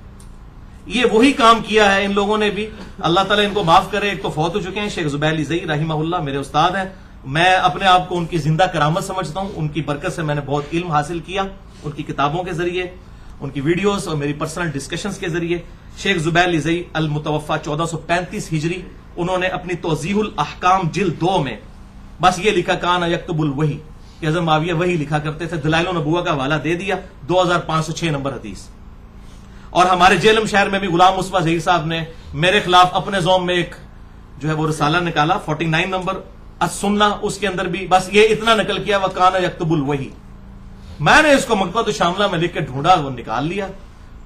یہ وہی کام کیا ہے ان لوگوں نے بھی, اللہ تعالیٰ ان کو معاف کرے. ایک تو فوت ہو چکے ہیں, شیخ زبیر علی زئی رحمہ اللہ میرے استاد ہیں. میں اپنے آپ کو ان کی زندہ کرامت سمجھتا ہوں, ان کی برکت سے میں نے بہت علم حاصل کیا, ان کی کتابوں کے ذریعے, ان کی ویڈیوز اور میری پرسنل ڈسکشنز کے ذریعے. شیخ زبیر علی زئی المتوفا 1435 ہجری, انہوں نے اپنی توضیح الاحکام جلد 2 میں بس یہ لکھا کانا یکتب الوحی, کہ حضرت معاویہ وہی لکھا کرتے تھے. دلائل النبوہ کا حوالہ دے دیا, 2506 نمبر حدیث. اور ہمارے جیلم شہر میں بھی غلام مصطفیٰ ظہیر صاحب نے میرے خلاف اپنے زوم میں ایک جو ہے وہ رسالہ نکالا, 49 نمبر السنہ, اس کے اندر بھی بس یہ اتنا نقل کیا وکانا یکتب الوحی. میں نے اس کو مکتبۃ الشاملہ میں لکھ کے ڈھونڈا, وہ نکال لیا.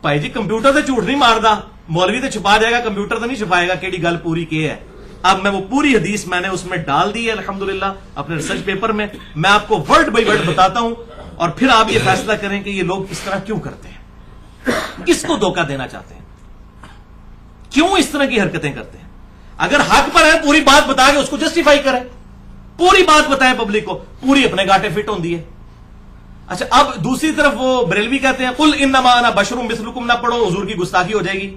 بھائی جی کمپیوٹر سے جھوٹ نہیں ماردا, مولوی تو چھپا جائے گا, کمپیوٹر تو نہیں چھپائے گا کیڑی گل پوری کی ہے. اب میں وہ پوری حدیث میں نے اس میں ڈال دی ہے الحمدللہ اپنے ریسرچ پیپر میں. میں آپ کو ورڈ بائی ورڈ بتاتا ہوں, اور پھر آپ یہ فیصلہ کریں کہ یہ لوگ اس طرح کیوں کرتے ہیں, کس کو دھوکہ دینا چاہتے ہیں, کیوں اس طرح کی حرکتیں کرتے ہیں. اگر حق پر ہے پوری بات بتا کے اس کو جسٹیفائی کریں, پوری بات بتائیں پبلک کو, پوری اپنے گاٹے فٹ ہوندی ہے. اچھا اب دوسری طرف وہ بریلوی کہتے ہیں قل انما انا بشر مثلکم, نہ پڑھو حضور کی گستاخی ہو جائے گی.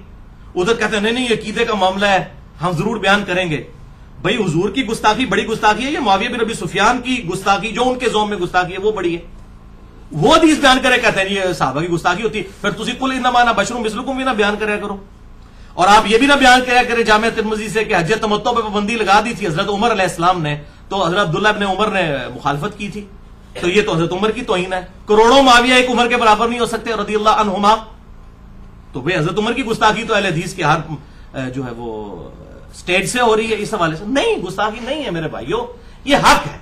ادھر کہتے ہیں نہیں عقیدے کا معاملہ ہے, ہم ضرور بیان کریں گے. بھائی حضور کی گستاخی بڑی گستاخی ہے, یہ معاویہ بن ابی سفیان کی گستاخی جو ان کے زوم میں گستاخی ہے وہ بڑی ہے. وہ حدیث بیان کرے, کہتے ہیں یہ صحابہ کی گستاخی ہوتی ہے. پھر تسی قل انما انا بشر مثلکم بھی نہ بیان کریا کرو. اور آپ یہ بھی نہ بیان کریا کرے جامع ترمذی سے کہ حج تمتع پہ پابندی لگا دی تھی حضرت عمر علیہ السلام نے, تو حضرت عبداللہ ابن عمر نے مخالفت کی تھی, تو یہ تو حضرت عمر کی توہین ہے. کروڑوں معاویہ ایک عمر کے برابر نہیں ہو سکتے رضی اللہ عنہما. تو بھئی حضرت عمر کی گستاخی تو اہل حدیث کے ہر جو ہے وہ سٹیج سے ہو رہی ہے, اس حوالے سے نہیں, گستاخی نہیں ہے میرے بھائیوں, یہ حق ہے.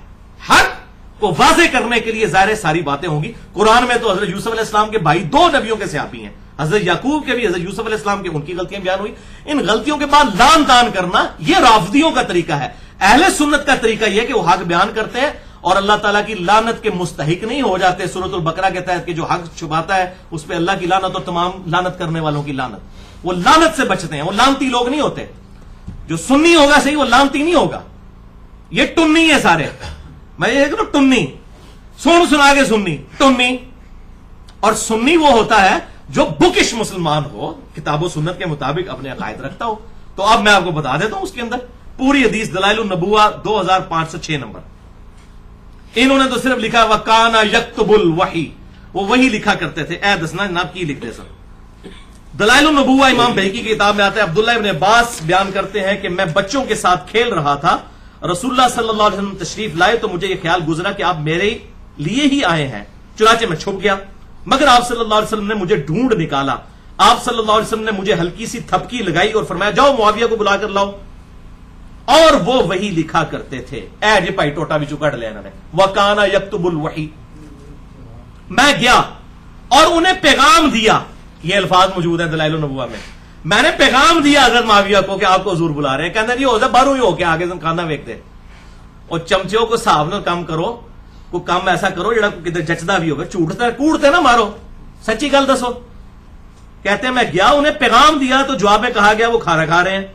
حق کو واضح کرنے کے لیے ظاہر ساری باتیں ہوں گی. قرآن میں تو حضرت یوسف علیہ السلام کے بھائی 2 نبیوں کے صحابی ہیں, حضرت یعقوب کے بھی, حضرت یوسف علیہ السلام کے, ان کی غلطیاں بیان ہوئی. ان غلطیوں کے بعد لان تان کرنا یہ رافضیوں کا طریقہ ہے. اہل سنت کا طریقہ یہ کہ وہ حق بیان کرتے ہیں اور اللہ تعالیٰ کی لعنت کے مستحق نہیں ہو جاتے. سورۃ البقرہ کے تحت کہ جو حق چھپاتا ہے اس پہ اللہ کی لعنت اور تمام لعنت کرنے والوں کی لعنت, وہ لعنت سے بچتے ہیں. وہ لعنتی لوگ نہیں ہوتے. جو سنی ہوگا صحیح, وہ لعنتی نہیں ہوگا. یہ ٹنی ہے سارے. میں یہ کہوں ٹنی, سنا کے سنی, ٹنی. اور سنی وہ ہوتا ہے جو بکش مسلمان ہو, کتاب و سنت کے مطابق اپنے عقائد رکھتا ہو. تو اب میں آپ کو بتا دیتا ہوں اس کے اندر پوری حدیث دلائل النبوہ 2506 نمبر. انہوں نے تو صرف لکھا وکانا یکتب الوحی, وہ وہی لکھا کرتے تھے. اے دسنا جناب کی لکھتے سر. دلائل النبوہ امام بہیقی کی کتاب میں آتا ہے, عبداللہ ابن عباس بیان کرتے ہیں کہ میں بچوں کے ساتھ کھیل رہا تھا, رسول اللہ صلی اللہ علیہ وسلم تشریف لائے تو مجھے یہ خیال گزرا کہ آپ میرے لیے ہی آئے ہیں, چنانچہ میں چھپ گیا, مگر آپ صلی اللہ علیہ وسلم نے مجھے ڈھونڈ نکالا. آپ صلی اللہ علیہ وسلم نے مجھے ہلکی سی تھپکی لگائی اور فرمایا جاؤ معاویہ کو بلا کر لاؤ، اور وہ وہی لکھا کرتے تھے. اے جی بھائی ٹوٹا بھی چکا ڈلے انہوں نے، وَكَانَ يَكْتُبُ الْوَحِي. میں گیا اور انہیں پیغام دیا، یہ الفاظ موجود ہیں دلائل النبوہ میں نے پیغام دیا حضرت معاویہ کو کہ آپ کو حضور بلا رہے ہیں. کہنا جی ہو جائے باہروں ہی ہو کے آگے کھانا ویکتے، اور چمچوں کو صاحب نہ کام کرو، کوئی کام ایسا کرو جڑا کدھر جچدا بھی ہوگا. جھوٹتا کوڑتے نہ مارو، سچی گل دسو. کہتے ہیں میں گیا انہیں پیغام دیا تو جواب میں کہا گیا وہ کھانا کھا رہے ہیں.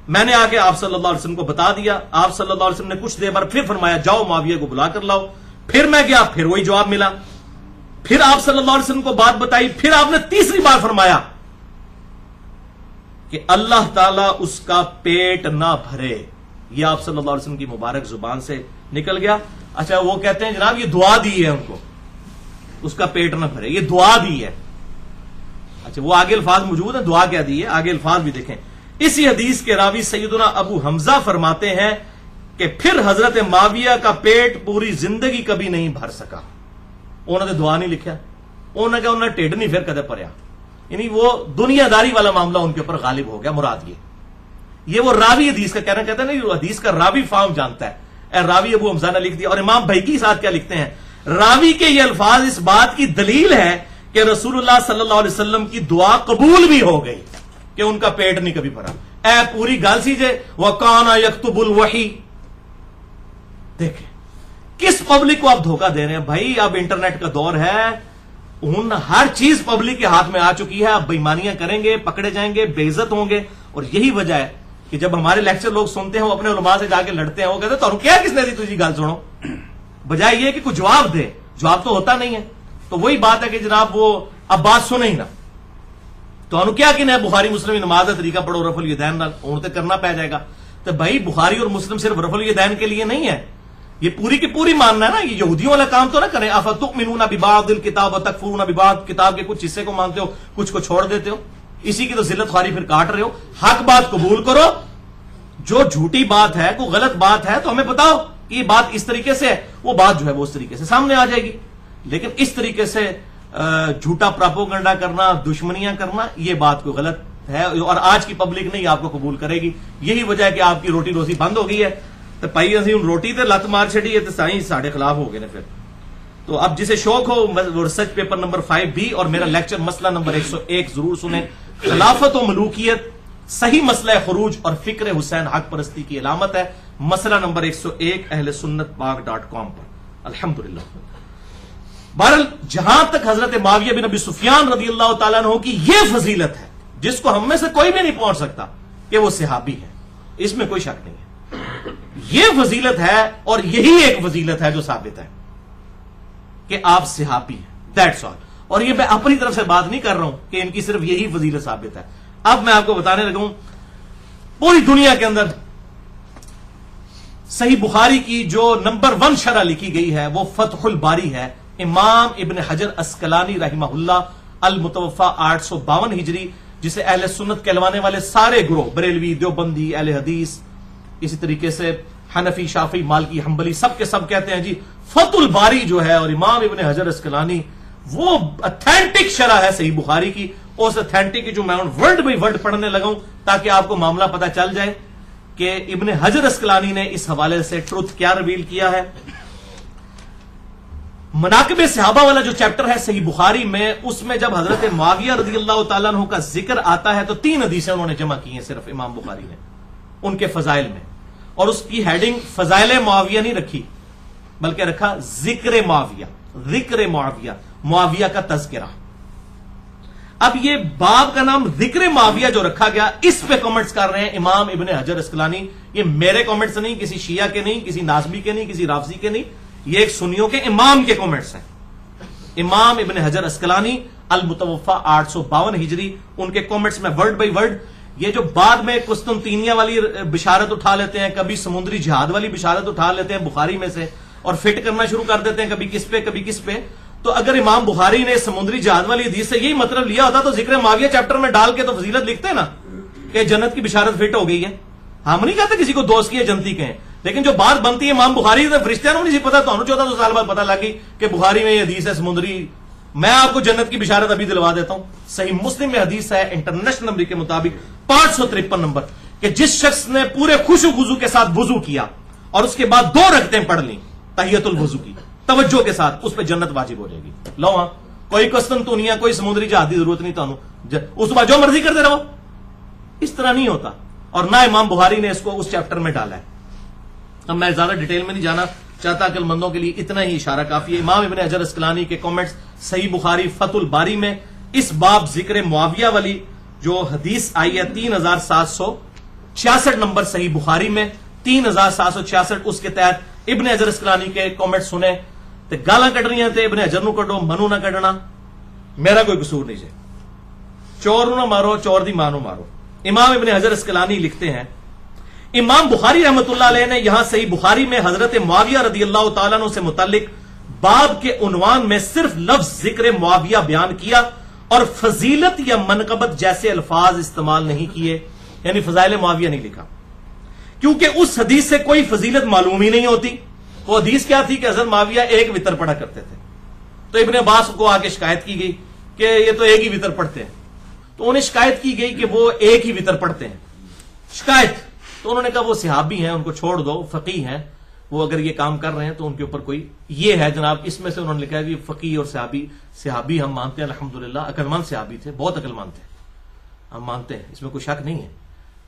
میں نے آ کے آپ صلی اللہ علیہ وسلم کو بتا دیا. آپ صلی اللہ علیہ وسلم نے کچھ دیر بعد پھر فرمایا جاؤ معاویہ کو بلا کر لاؤ. پھر میں گیا، پھر وہی جواب ملا. پھر آپ صلی اللہ علیہ وسلم کو بات بتائی. پھر آپ نے تیسری بار فرمایا کہ اللہ تعالیٰ اس کا پیٹ نہ بھرے. یہ آپ صلی اللہ علیہ وسلم کی مبارک زبان سے نکل گیا. اچھا وہ کہتے ہیں جناب یہ دعا دی ہے ان کو، اس کا پیٹ نہ بھرے، یہ دعا دی ہے. اچھا وہ آگے الفاظ موجود ہیں، دعا کیا دی ہے، آگے الفاظ بھی دیکھیں. اسی حدیث کے راوی سیدنا ابو حمزہ فرماتے ہیں کہ پھر حضرت معاویہ کا پیٹ پوری زندگی کبھی نہیں بھر سکا. انہوں نے دعا نہیں لکھا، انہوں نے کہا انہوں نے ٹیڈ نہیں پھر کدے پڑیا. یعنی وہ دنیا داری والا معاملہ ان کے اوپر غالب ہو گیا. مراد یہ وہ راوی حدیث کا کہنا کہتے ہیں نا، حدیث کا راوی فارم جانتا ہے. اے راوی ابو حمزہ نے لکھ دیا. اور امام بہقی ساتھ کیا لکھتے ہیں، راوی کے یہ الفاظ اس بات کی دلیل ہے کہ رسول اللہ صلی اللہ علیہ وسلم کی دعا قبول بھی ہو گئی کہ ان کا پیٹ نہیں کبھی بھرا. اے پوری گال سیجے وَكَانَ يَكْتُبُ الْوَحِي. دیکھیں کس پبلک کو آپ دھوکہ دے رہے ہیں بھائی. اب انٹرنیٹ کا دور ہے، ہر چیز پبلک کے ہاتھ میں آ چکی ہے. آپ بےمانیاں کریں گے پکڑے جائیں گے، بے عزت ہوں گے. اور یہی وجہ ہے کہ جب ہمارے لیکچر لوگ سنتے ہیں وہ اپنے علماء سے جا کے لڑتے ہیں، وہ کہتے ہیں تو کیا کس نے دی تجھے گل سنو، بجائے یہ کہ کوئی جواب دے. جواب تو ہوتا نہیں ہے. تو وہی بات ہے کہ جناب وہ اب بات سنے ہی نہ، تو انہوں کیا کہ بخاری مسلم نماز کا طریقہ پڑھو رفع الیدین نال، اور تے کرنا پہ جائے گا. تو بھائی بخاری اور مسلم صرف رفع الیدین کے لیے نہیں ہے، یہ پوری کی پوری ماننا ہے نا. یہ یہودیوں والا کام تو نہ کریں. افتؤمنون ببعض الکتاب وتکفرون ببعض. کتاب کے کچھ حصے کو مانتے ہو، کچھ کو چھوڑ دیتے ہو. اسی کی تو ذلت خواری پھر کاٹ رہے ہو. حق بات قبول کرو، جو جھوٹی بات ہے کوئی غلط بات ہے تو ہمیں بتاؤ کہ یہ بات اس طریقے سے ہے، وہ بات جو ہے وہ اس طریقے سے سامنے آ جائے گی. لیکن اس طریقے سے جھوٹا پراپوگنڈا کرنا، دشمنیاں کرنا، یہ بات کوئی غلط ہے اور آج کی پبلک نہیں آپ کو قبول کرے گی. یہی وجہ ہے کہ آپ کی روٹی روزی بند ہو گئی ہے. تو پائی اسی روٹی تے لت مار چڑی ہے تو سائیں ساڑھے خلاف ہو گئے نے. پھر تو اب جسے شوق ہو ریسرچ پیپر نمبر 5 بھی اور میرا لیکچر مسئلہ نمبر 101 ضرور سنیں. خلافت و ملوکیت، صحیح مسئلہ خروج اور فکر حسین حق پرستی کی علامت ہے. مسئلہ نمبر 101 اہل سنت پاک.com پر. الحمدللہ. بہرحال جہاں تک حضرت معاویہ بن ابی سفیان رضی اللہ تعالیٰ عنہ کی یہ فضیلت ہے جس کو ہم میں سے کوئی بھی نہیں پہنچ سکتا کہ وہ صحابی ہے، اس میں کوئی شک نہیں ہے. یہ فضیلت ہے اور یہی ایک فضیلت ہے جو ثابت ہے کہ آپ صحابی ہیں. That's all. اور یہ میں اپنی طرف سے بات نہیں کر رہا ہوں کہ ان کی صرف یہی فضیلت ثابت ہے. اب میں آپ کو بتانے لگا ہوں پوری دنیا کے اندر صحیح بخاری کی جو نمبر 1 شرح لکھی گئی ہے وہ فتح الباری ہے. امام ابن حجر اسقلانی رحمہ اللہ، المتوفا 852 ہجری، جسے اہل سنت کہلوانے والے سارے گروہ، بریلوی، دیوبندی، اہل حدیث، اسی طریقے سے حنفی، شافعی، مالکی، حنبلی، سب کے سب کہتے ہیں جی فتح الباری جو ہے اور امام ابن حجر اسقلانی وہ اتھینٹک شرح ہے صحیح بخاری کی. اس اتھینٹک کی جو میں ورڈ بائی ورڈ پڑھنے لگا ہوں تاکہ آپ کو معاملہ پتا چل جائے کہ ابن حجر اسقلانی نے اس حوالے سے ٹروتھ کیا ریویل کیا ہے. مناقب صحابہ والا جو چیپٹر ہے صحیح بخاری میں، اس میں جب حضرت معاویہ رضی اللہ تعالیٰ عنہ کا ذکر آتا ہے تو 3 حدیثیں انہوں نے جمع کی ہیں صرف امام بخاری نے ان کے فضائل میں. اور اس کی ہیڈنگ فضائل معاویہ نہیں رکھی بلکہ رکھا ذکر معاویہ، ذکر معاویہ، معاویہ کا تذکرہ. اب یہ باب کا نام ذکر معاویہ جو رکھا گیا، اس پہ کامنٹس کر رہے ہیں امام ابن حجر اسقلانی. یہ میرے کامنٹس نہیں، کسی شیعہ کے نہیں، کسی ناظمی کے نہیں، کسی رافضی کے نہیں، یہ ایک سنیوں کے امام کے کامنٹس ہیں. امام ابن حجر اسقلانی المتوفا 852 ہجری، ان کے کامنٹس میں ورڈ بائی ورڈ یہ جو بعد میں قسطنطینیہ والی بشارت اٹھا لیتے ہیں، کبھی سمندری جہاد والی بشارت اٹھا لیتے ہیں بخاری میں سے اور فٹ کرنا شروع کر دیتے ہیں کبھی کس پہ کبھی کس پہ. تو اگر امام بخاری نے سمندری جہاد والی حدیث سے یہی مطلب لیا ہوتا تو ذکر معاویہ چیپٹر میں ڈال کے تو فضیلت لکھتے نا کہ جنت کی بشارت فٹ ہو گئی ہے. ہم نہیں کہتے کسی کو دوست کی ہے جنتی کہیں، لیکن جو بات بنتی ہے امام بخاری سے فرشتیاں نہیں پتا، تو 1400 سال بعد پتا لگی کہ بخاری میں یہ حدیث ہے سمندری میں آپ کو جنت کی بشارت ابھی دلوا دیتا ہوں. صحیح مسلم میں حدیث ہے انٹرنیشنل نمبر کے مطابق 553 نمبر کہ جس شخص نے پورے خشوع وضو کے ساتھ وضو کیا اور اس کے بعد 2 رکعتیں پڑھ لیں تحیت الوضو کی توجہ کے ساتھ, اس پہ جنت واجب ہو جائے گی. لو ہاں, کوئی قسطنطنیہ کوئی سمندری جہاد کی ضرورت نہیں تانوں, اس بعد جو مرضی کرتے رہو. اس طرح نہیں ہوتا, اور نہ امام بخاری نے اس کو اس چیپٹر میں ڈالا ہے. اب میں زیادہ ڈیٹیل میں نہیں جانا چاہتا, عقل مندوں کے لیے اتنا ہی اشارہ کافی ہے. امام ابن حجر اسقلانی کے کامنٹس صحیح بخاری فتح الباری میں اس باب ذکر معاویہ والی جو حدیث آئی ہے 3766 نمبر صحیح بخاری میں 3766, اس کے تحت ابن حجر اسقلانی کے کامنٹ سنے تو گالاں کٹ رہی ہیں تے ابن حجر نو کڈو, منو نہ کڈنا, میرا کوئی قصور نہیں ہے. چور نہ مارو, چور دی ماں نو مارو. امام ابن حجر اسقلانی لکھتے ہیں امام بخاری رحمت اللہ علیہ نے یہاں صحیح بخاری میں حضرت معاویہ رضی اللہ تعالیٰ عنہ سے متعلق باب کے عنوان میں صرف لفظ ذکر معاویہ بیان کیا اور فضیلت یا منقبت جیسے الفاظ استعمال نہیں کیے, یعنی فضائل معاویہ نہیں لکھا, کیونکہ اس حدیث سے کوئی فضیلت معلوم ہی نہیں ہوتی. وہ حدیث کیا تھی کہ حضرت معاویہ ایک وتر پڑھا کرتے تھے. تو ابن عباس کو آ کے شکایت کی گئی کہ یہ تو ایک ہی وتر پڑھتے ہیں. تو انہیں شکایت کی گئی کہ وہ ایک ہی وتر پڑھتے ہیں. شکایت تو انہوں نے کہا وہ صحابی ہیں, ان کو چھوڑ دو, فقیہ ہیں وہ, اگر یہ کام کر رہے ہیں تو ان کے اوپر کوئی یہ ہے جناب. اس میں سے انہوں نے لکھا کہ فقیہ اور صحابی ہم مانتے ہیں الحمدللہ, عقلمند صحابی تھے, بہت عقلمند تھے, ہم مانتے ہیں, اس میں کوئی شک نہیں ہے.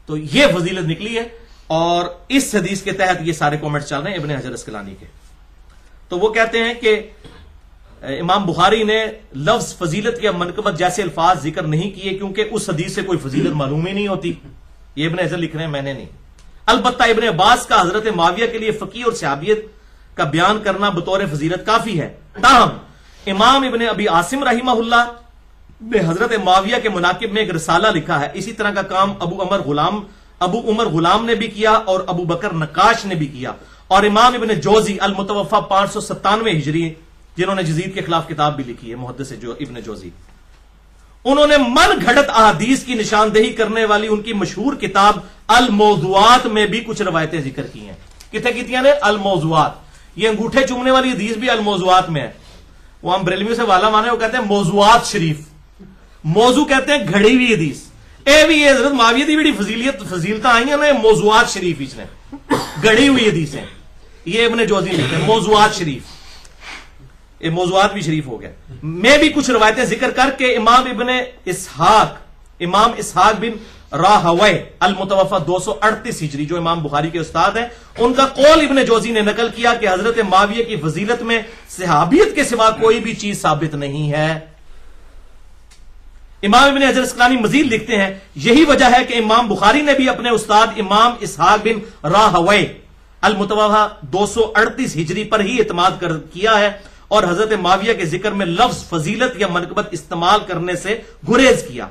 تو یہ فضیلت نکلی ہے, اور اس حدیث کے تحت یہ سارے کامنٹس چل رہے ہیں ابن حجر اسقلانی کے. تو وہ کہتے ہیں کہ امام بخاری نے لفظ فضیلت یا منقبت جیسے الفاظ ذکر نہیں کیے کیونکہ اس حدیث سے کوئی فضیلت معلوم ہی نہیں ہوتی. یہ ابن حجر لکھ رہے ہیں, میں نے نہیں. البتہ ابن عباس کا حضرت معاویہ کے لیے فقیہ اور صحابیت کا بیان کرنا بطور فضیلت کافی ہے. تاہم امام ابن ابی عاصم رحمہ اللہ نے حضرت معاویہ کے مناقب میں ایک رسالہ لکھا ہے. اسی طرح کا کام ابو عمر غلام نے بھی کیا اور ابو بکر نقاش نے بھی کیا, اور امام ابن جوزی المتوفا 597 ہجری جنہوں نے جزید کے خلاف کتاب بھی لکھی ہے, محدث ابن جوزی, انہوں نے من گھڑت احادیث کی نشاندہی کرنے والی ان کی مشہور کتاب الموضوعات میں بھی کچھ روایتیں ذکر کی ہیں. کتنے کتنی نے الموضوعات, یہ انگوٹھے چومنے والی حدیث بھی الموضوعات میں ہے. وہ ہم بریلویوں سے والا مانے, وہ کہتے ہیں موضوعات شریف, موضوع کہتے ہیں گھڑی ہوئی حدیث. اے بھی یہ حضرت معاویہ دی بڑی فضیلتاں آئی ہیں, موضوعات شریف اس نے گھڑی ہوئی حدیثیں. یہ ابن جوزی لکھتے ہیں موضوعات شریف, یہ موضوعات بھی شریف ہو گیا. میں بھی کچھ روایتیں ذکر کر کے امام اسحاق بن راہوے المتوفا 238 ہجری جو امام بخاری کے استاد ہیں, ان کا قول ابن جوزی نے نقل کیا کہ حضرت معاویہ کی فضیلت میں صحابیت کے سوا کوئی بھی چیز ثابت نہیں ہے. امام ابن حجر اسقلانی مزید لکھتے ہیں یہی وجہ ہے کہ امام بخاری نے بھی اپنے استاد امام اسحاق بن راہوے المتوفا 238 ہجری پر ہی اعتماد کیا ہے اور حضرت معاویہ کے ذکر میں لفظ فضیلت یا منقبت استعمال کرنے سے گریز کیا.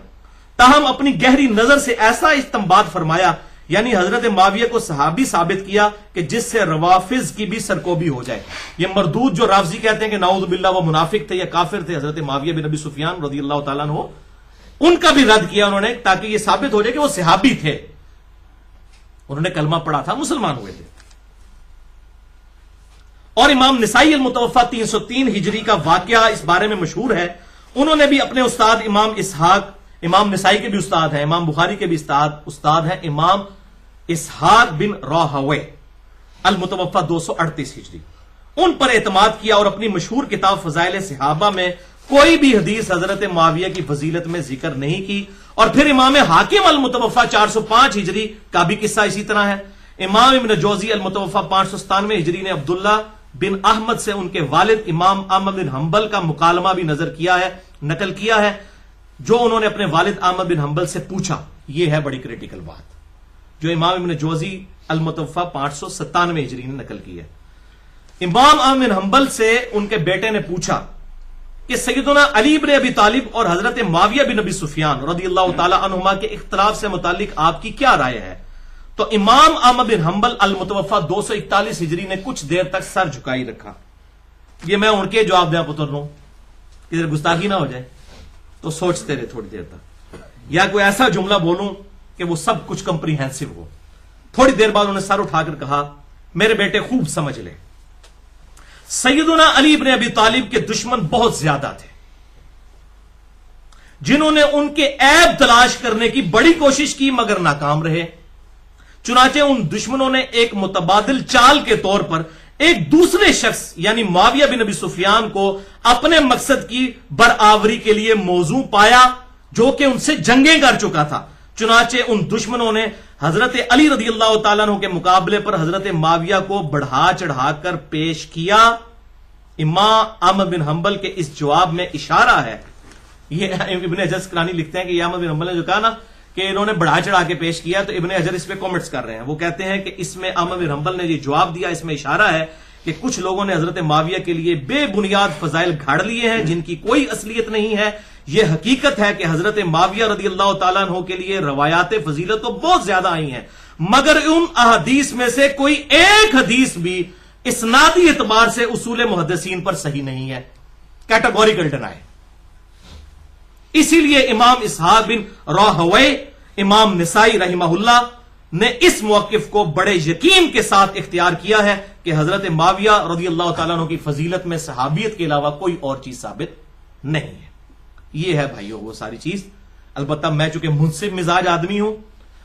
تاہم اپنی گہری نظر سے ایسا استنباط فرمایا, یعنی حضرت معاویہ کو صحابی ثابت کیا کہ جس سے روافظ کی بھی سرکوبی ہو جائے. یہ مردود جو رافضی کہتے ہیں کہ نعوذ باللہ وہ منافق تھے یا کافر تھے, حضرت معاویہ بن ابی سفیان رضی اللہ تعالیٰ عنہ, ان کا بھی رد کیا انہوں نے تاکہ یہ ثابت ہو جائے کہ وہ صحابی تھے, انہوں نے کلمہ پڑھا تھا, مسلمان ہوئے تھے. اور امام نسائی المتوفا 303 ہجری کا واقعہ اس بارے میں مشہور ہے. انہوں نے بھی اپنے استاد امام نسائی کے بھی استاد ہیں, امام بخاری کے بھی استاد ہیں, امام اسحاق بن راہوے المتوفا 238 ہجری, ان پر اعتماد کیا اور اپنی مشہور کتاب فضائل صحابہ میں کوئی بھی حدیث حضرت معاویہ کی فضیلت میں ذکر نہیں کی. اور پھر امام حاکم المتوفا 405 ہجری کا بھی قصہ اسی طرح ہے. امام ابن جوزی المتوفا 597 ہجری نے عبداللہ بن احمد سے ان کے والد امام احمد بن حنبل کا مکالمہ بھی نقل کیا ہے, جو انہوں نے اپنے والد احمد بن حنبل سے پوچھا. یہ ہے بڑی کریٹیکل بات جو امام ابن جوزی المتوفا 597 ہجری نے نقل کی ہے. امام احمد بن حنبل سے ان کے بیٹے نے پوچھا کہ سیدنا علی بن ابی طالب اور حضرت معاویہ بن ابی سفیان رضی اللہ تعالی عنہما کے اختلاف سے متعلق آپ کی کیا رائے ہے؟ تو امام احمد بن حنبل المتوفا 241 ہجری نے کچھ دیر تک سر جھکائی رکھا. یہ میں ان کے جواب دیا پتر لوں کہ گستاخی نہ ہو جائے, تو سوچتے رہے تھوڑی دیر تک, یا کوئی ایسا جملہ بولوں کہ وہ سب کچھ کمپریہنسو ہو. تھوڑی دیر بعد انہوں نے سر اٹھا کر کہا, میرے بیٹے خوب سمجھ لے, سیدنا علی بن ابی طالب کے دشمن بہت زیادہ تھے, جنہوں نے ان کے عیب تلاش کرنے کی بڑی کوشش کی مگر ناکام رہے۔ چنانچہ ان دشمنوں نے ایک متبادل چال کے طور پر ایک دوسرے شخص یعنی معاویہ بن ابی سفیان کو اپنے مقصد کی برآوری کے لیے موزوں پایا، جو کہ ان سے جنگیں کر چکا تھا۔ چنانچہ ان دشمنوں نے حضرت علی رضی اللہ تعالیٰ عنہ کے مقابلے پر حضرت معاویہ کو بڑھا چڑھا کر پیش کیا۔ امام احمد بن حنبل کے اس جواب میں اشارہ ہے، یہ ابن حجر اسقلانی لکھتے ہیں کہ یہ احمد بن حنبل نے جو کہا نا کہ انہوں نے بڑھا چڑھا کے پیش کیا، تو ابن حجر اس پہ کامنٹس کر رہے ہیں۔ وہ کہتے ہیں کہ اس میں احمد بن حنبل نے یہ جواب دیا، اس میں اشارہ ہے کہ کچھ لوگوں نے حضرت معاویہ کے لیے بے بنیاد فضائل گھاڑ لیے ہیں جن کی کوئی اصلیت نہیں ہے۔ یہ حقیقت ہے کہ حضرت معاویہ رضی اللہ تعالیٰ عنہ کے لیے روایات فضیلت تو بہت زیادہ آئی ہیں، مگر ان احادیث میں سے کوئی ایک حدیث بھی اسنادی اعتبار سے اصول محدثین پر صحیح نہیں ہے، کیٹیگوریکل ڈینائی۔ اسی لیے امام اسحاق بن راہوی، امام نسائی رحمہ اللہ نے اس موقف کو بڑے یقین کے ساتھ اختیار کیا ہے کہ حضرت معاویہ رضی اللہ تعالیٰ عنہ کی فضیلت میں صحابیت کے علاوہ کوئی اور چیز ثابت نہیں ہے۔ یہ ہے بھائیو وہ ساری چیز۔ البتہ میں چونکہ منصف مزاج آدمی ہوں،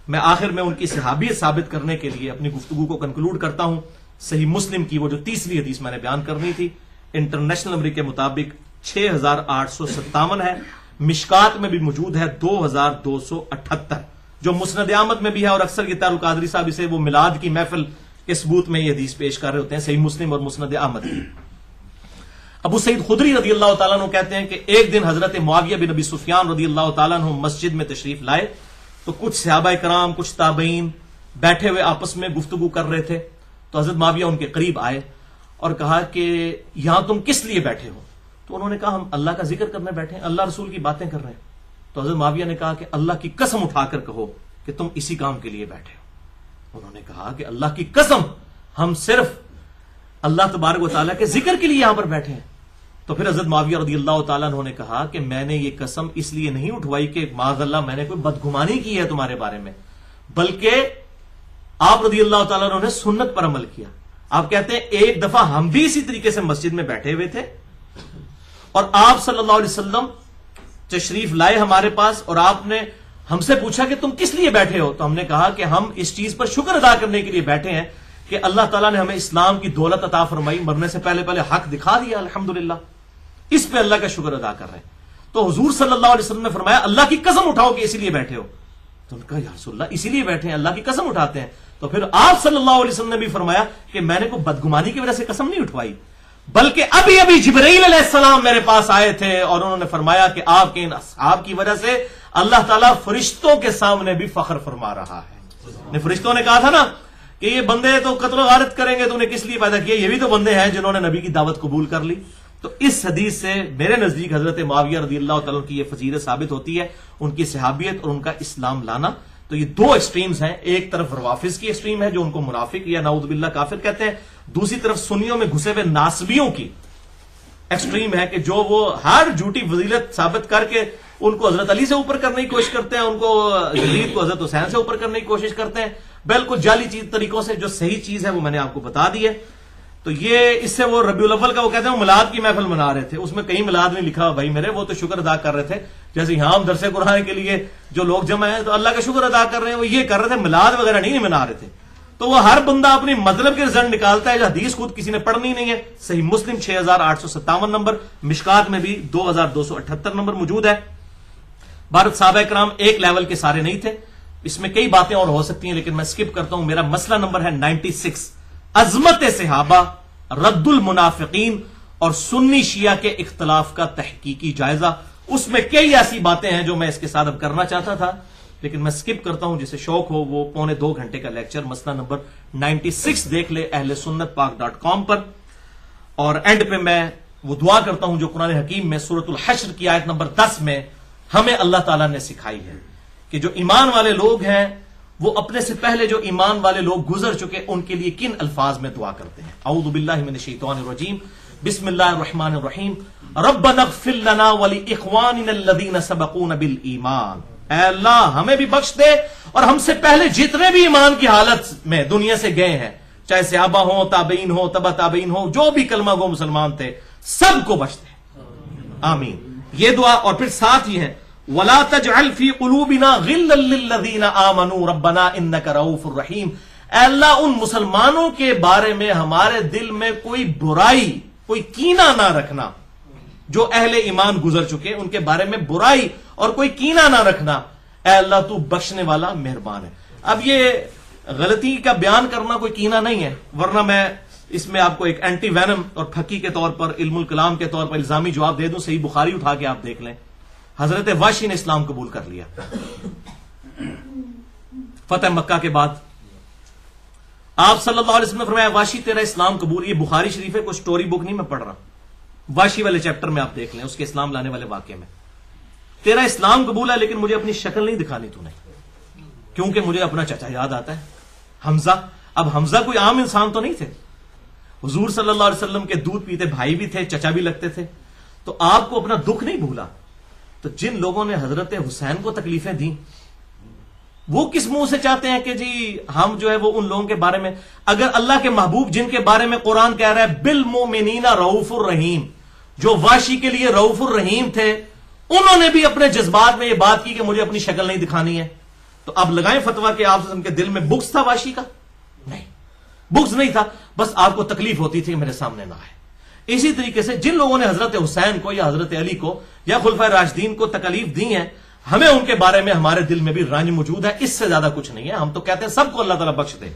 میں آخر میں ان کی صحابیت ثابت کرنے کے لیے اپنی گفتگو کو کنکلوڈ کرتا ہوں۔ صحیح مسلم کی وہ جو تیسری حدیث میں نے بیان کرنی تھی، انٹرنیشنل نمبر کے مطابق 6857 ہے، مشکات میں بھی موجود ہے 2278، جو مسند احمد میں بھی ہے، اور اکثر یہ طارق قادری صاحب اسے وہ میلاد کی محفل کے ثبوت میں یہ حدیث پیش کر رہے ہوتے ہیں، صحیح مسلم اور مسند احمد کی۔ ابو سعید خدری رضی اللہ تعالیٰ عنہ کہتے ہیں کہ ایک دن حضرت معاویہ بن ابی سفیان رضی اللہ تعالیٰ عنہ مسجد میں تشریف لائے تو کچھ صحابہ کرام، کچھ تابعین بیٹھے ہوئے آپس میں گفتگو کر رہے تھے، تو حضرت معاویہ ان کے قریب آئے اور کہا کہ یہاں تم کس لیے بیٹھے ہو؟ تو انہوں نے کہا ہم اللہ کا ذکر کرنے بیٹھے ہیں، اللہ رسول کی باتیں کر رہے ہیں۔ تو حضرت معاویہ نے کہا کہ اللہ کی قسم اٹھا کر کہو کہ تم اسی کام کے لیے بیٹھے ہو۔ انہوں نے کہا کہ اللہ کی قسم ہم صرف اللہ تبارک و تعالیٰ کے ذکر کے لیے یہاں پر بیٹھے ہیں۔ تو پھر حضرت معاویہ رضی اللہ تعالیٰ عنہ نے کہا کہ میں نے یہ قسم اس لیے نہیں اٹھوائی کہ معاذ اللہ میں نے کوئی بدگمانی کی ہے تمہارے بارے میں، بلکہ آپ رضی اللہ تعالیٰ عنہ نے سنت پر عمل کیا۔ آپ کہتے ہیں ایک دفعہ ہم بھی اسی طریقے سے مسجد میں بیٹھے ہوئے تھے اور آپ صلی اللہ علیہ وسلم تشریف لائے ہمارے پاس، اور آپ نے ہم سے پوچھا کہ تم کس لیے بیٹھے ہو؟ تو ہم نے کہا کہ ہم اس چیز پر شکر ادا کرنے کے لیے بیٹھے ہیں کہ اللہ تعالیٰ نے ہمیں اسلام کی دولت عطا فرمائی، مرنے سے پہلے حق دکھا دیا، الحمدللہ، اس پہ اللہ کا شکر ادا کر رہے ہیں۔ تو حضور صلی اللہ علیہ وسلم نے فرمایا اللہ کی قسم اٹھاؤ کہ اسی لیے بیٹھے ہو۔ تو انہوں نے کہا یا رسول اللہ اسی لیے بیٹھے ہیں، اللہ کی قسم اٹھاتے ہیں۔ تو پھر آپ صلی اللہ علیہ وسلم نے بھی فرمایا کہ میں نے کوئی بدگمانی کی وجہ سے قسم نہیں اٹھوائی، بلکہ ابھی ابھی جبرائیل علیہ السلام میرے پاس آئے تھے اور انہوں نے فرمایا کہ آپ کے ان اصحاب کی وجہ سے اللہ تعالیٰ فرشتوں کے سامنے بھی فخر فرما رہا ہے۔ فرشتوں نے کہا تھا نا کہ یہ بندے تو قتل و غارت کریں گے، تو انہیں کس لیے پیدا کیا؟ یہ بھی تو بندے ہیں جنہوں نے نبی کی دعوت قبول کر لی۔ تو اس حدیث سے میرے نزدیک حضرت معاویہ رضی اللہ تعالیٰ کی یہ فضیلت ثابت ہوتی ہے، ان کی صحابیت اور ان کا اسلام لانا۔ تو یہ دو ایکسٹریمز ہیں، ایک طرف روافظ کی ایکسٹریم ہے جو ان کو منافق یا نعوذ باللہ کافر کہتے ہیں، دوسری طرف سنیوں میں گھسے ہوئے ناصبیوں کی ایکسٹریم ہے کہ جو وہ ہر جھوٹی فضیلت ثابت کر کے ان کو حضرت علی سے اوپر کرنے کی کوشش کرتے ہیں، ان کو یزید کو حضرت حسین سے اوپر کرنے کی کوشش کرتے ہیں، بالکل جعلی طریقوں سے۔ جو صحیح چیز ہے وہ میں نے آپ کو بتا دی ہے۔ تو یہ اس سے وہ ربیع الاول کا وہ کہتے ہیں میلاد کی محفل منا رہے تھے، اس میں کہیں میلاد نہیں لکھا بھائی میرے، وہ تو شکر ادا کر رہے تھے، جیسے یہاں ہم درس قرآن کے لیے جو لوگ جمع ہیں تو اللہ کا شکر ادا کر رہے ہیں، وہ یہ کر رہے تھے، میلاد وغیرہ نہیں منا رہے تھے۔ تو وہ ہر بندہ اپنی مطلب کے رزلٹ نکالتا ہے، جو حدیث خود کسی نے پڑھنی نہیں ہے۔ صحیح مسلم 6857 نمبر، مشکات میں بھی 2278 نمبر موجود ہے۔ بھارت صحابہ کرام ایک لیول کے سارے نہیں تھے، اس میں کئی باتیں اور ہو سکتی ہیں لیکن میں سکپ کرتا ہوں۔ میرا مسئلہ نمبر ہے 96، عظمت صحابہ، رد المنافقین اور سنی شیعہ کے اختلاف کا تحقیقی جائزہ۔ اس میں کئی ایسی باتیں ہیں جو میں اس کے ساتھ اب کرنا چاہتا تھا لیکن میں سکپ کرتا ہوں، جسے شوق ہو وہ 2.25 گھنٹے کا لیکچر مسئلہ نمبر 96 دیکھ لے اہل سنت پاک.com پر۔ اور اینڈ پہ میں وہ دعا کرتا ہوں جو قرآن حکیم میں سورۃ الحشر کی آیت نمبر 10 میں ہمیں اللہ تعالیٰ نے سکھائی ہے کہ جو ایمان والے لوگ ہیں وہ اپنے سے پہلے جو ایمان والے لوگ گزر چکے ان کے لیے کن الفاظ میں دعا کرتے ہیں۔ اعوذ باللہ من الشیطان الرجیم، بسم اللہ الرحمن الرحیم، ربنا اغفر لنا ولاخواننا الذین سبقونا بالایمان۔ اے اللہ ہمیں بھی بخش دے اور ہم سے پہلے جتنے بھی ایمان کی حالت میں دنیا سے گئے ہیں، چاہے صحابہ ہوں، تابعین ہوں، تبع تابعین ہوں، جو بھی کلمہ گو مسلمان تھے، سب کو بخش دے، آمین۔ یہ دعا، اور پھر ساتھ ہی ہے ولا تجعل فی قلوبنا غلا للذین آمنوا ربنا انک رؤوف الرحیم، اے اللہ ان مسلمانوں کے بارے میں ہمارے دل میں کوئی برائی، کوئی کینہ نہ رکھنا، جو اہل ایمان گزر چکے ان کے بارے میں برائی اور کوئی کینہ نہ رکھنا، اے اللہ تو بخشنے والا مہربان ہے۔ اب یہ غلطی کا بیان کرنا کوئی کینہ نہیں ہے، ورنہ میں اس میں آپ کو ایک اینٹی وینم اور پھکی کے طور پر، علم الکلام کے طور پر الزامی جواب دے دوں۔ صحیح بخاری اٹھا کے آپ دیکھ لیں، حضرت واشی نے اسلام قبول کر لیا فتح مکہ کے بعد۔ آپ صلی اللہ علیہ وسلم نے فرمایا واشی تیرا اسلام قبول، یہ بخاری شریف ہے، کوئی سٹوری بک نہیں میں پڑھ رہا، واشی والے چیپٹر میں آپ دیکھ لیں، اس کے اسلام لانے والے واقعے میں، تیرا اسلام قبول ہے لیکن مجھے اپنی شکل نہیں دکھانی تو نے، کیونکہ مجھے اپنا چچا یاد آتا ہے حمزہ۔ اب حمزہ کوئی عام انسان تو نہیں تھے، حضور صلی اللہ علیہ وسلم کے دودھ پیتے بھائی بھی تھے، چچا بھی لگتے تھے، تو آپ کو اپنا دکھ نہیں بھولا۔ تو جن لوگوں نے حضرت حسین کو تکلیفیں دیں، وہ کس منہ سے چاہتے ہیں کہ جی ہم جو ہے وہ ان لوگوں کے بارے میں، اگر اللہ کے محبوب جن کے بارے میں قرآن کہہ رہا ہے بالمؤمنین رؤوف الرحیم، جو واشی کے لیے رؤوف الرحیم تھے، انہوں نے بھی اپنے جذبات میں یہ بات کی کہ مجھے اپنی شکل نہیں دکھانی ہے، تو اب لگائیں فتویٰ کہ آپ کے دل میں بغض تھا واشی کا؟ نہیں، بغض نہیں تھا، بس آپ کو تکلیف ہوتی تھی میرے سامنے نہ آئے۔ اسی طریقے سے جن لوگوں نے حضرت حسین کو یا حضرت علی کو یا خلفائے راشدین کو تکلیف دی ہیں، ہمیں ان کے بارے میں ہمارے دل میں بھی رنج موجود ہے، اس سے زیادہ کچھ نہیں ہے۔ ہم تو کہتے ہیں سب کو اللہ تعالیٰ بخش دے،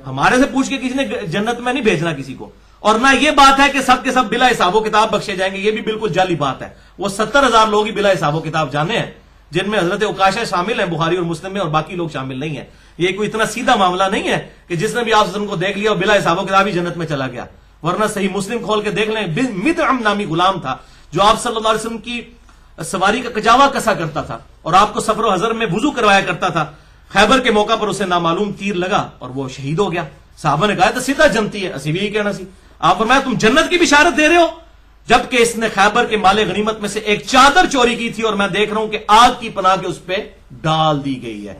ہمارے سے پوچھ کے کسی نے جنت میں نہیں بھیجنا کسی کو، اور نہ یہ بات ہے کہ سب کے سب بلا حساب و کتاب بخشے جائیں گے، یہ بھی بالکل جعلی بات ہے۔ وہ 70,000 لوگ ہی بلا حساب و کتاب جانے ہیں، جن میں حضرت عکاشہ شامل ہیں بخاری اور مسلم میں، اور باقی لوگ شامل نہیں ہیں۔ یہ کوئی اتنا سیدھا معاملہ نہیں ہے کہ جس نے بھی آپ کو دیکھ لیا اور بلا حساب و کتاب ہی جنت میں چلا گیا، ورنہ صحیح مسلم کھول کے دیکھ لیں، مدعم نامی غلام تھا جو آپ صلی اللہ علیہ وسلم کی سواری کا کجاوا کسا کرتا تھا اور آپ کو سفر و حضر میں وضو کروایا کرتا تھا۔ خیبر کے موقع پر اسے نامعلوم تیر لگا اور وہ شہید ہو گیا۔ صحابہ نے کہا تو سیدھا جنتی ہے، اسی بھی یہی کہنا سی۔ آپ فرمایا تم جنت کی بشارت دے رہے ہو، جبکہ اس نے خیبر کے مال غنیمت میں سے ایک چادر چوری کی تھی اور میں دیکھ رہا ہوں کہ آگ کی پناہ کے اس پہ ڈال دی گئی ہے۔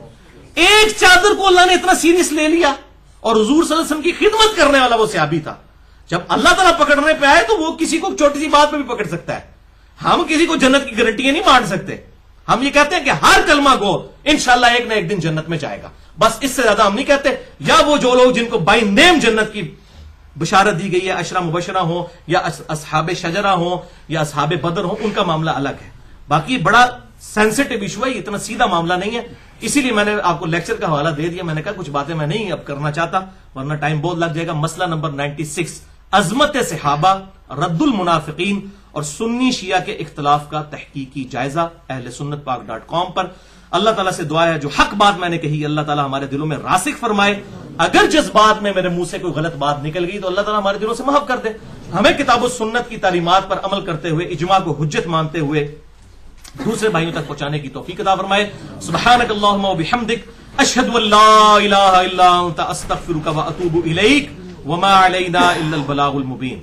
ایک چادر کو اللہ نے اتنا سیریس لے لیا، اور حضور صلی اللہ علیہ وسلم کی خدمت کرنے والا وہ صحابی تھا۔ جب اللہ تعالیٰ پکڑنے پہ آئے تو وہ کسی کو چھوٹی سی بات پہ بھی پکڑ سکتا ہے۔ ہم کسی کو جنت کی گارنٹیاں نہیں مان سکتے، ہم یہ کہتے ہیں کہ ہر کلمہ گو انشاءاللہ ایک نہ ایک دن جنت میں جائے گا، بس اس سے زیادہ ہم نہیں کہتے۔ یا وہ جو لوگ جن کو بائی نیم جنت کی بشارت دی گئی ہے، عشرہ مبشرہ ہوں یا اصحاب شجرہ ہوں یا اصحاب بدر ہوں، ان کا معاملہ الگ ہے۔ باقی بڑا سینسٹیو ایشو ہے، اتنا سیدھا معاملہ نہیں ہے، اسی لیے میں نے آپ کو لیکچر کا حوالہ دے دیا۔ میں نے کہا کچھ باتیں میں نہیں اب کرنا چاہتا ورنہ ٹائم بہت لگ جائے گا۔ مسئلہ نمبر 96، عظمت صحابہ، رد المنافقین اور سنی شیعہ کے اختلاف کا تحقیقی جائزہ، اہل سنت پاک .com پر۔ اللہ تعالیٰ سے دعا ہے جو حق بات میں نے کہی اللہ تعالیٰ ہمارے دلوں میں راسخ فرمائے، اگر جذبات میں میرے منہ سے کوئی غلط بات نکل گئی تو اللہ تعالیٰ ہمارے دلوں سے معاف کر دے، ہمیں کتاب و سنت کی تعلیمات پر عمل کرتے ہوئے، اجماع کو حجت مانتے ہوئے دوسرے بھائیوں تک پہنچانے کی توفیق عطا فرمائے۔ سبحانک اللہم و بحمدک، اشہد ان لا الہ الا انت، استغفرک و اتوب الیک، وما علینا الا البلاغ المبین۔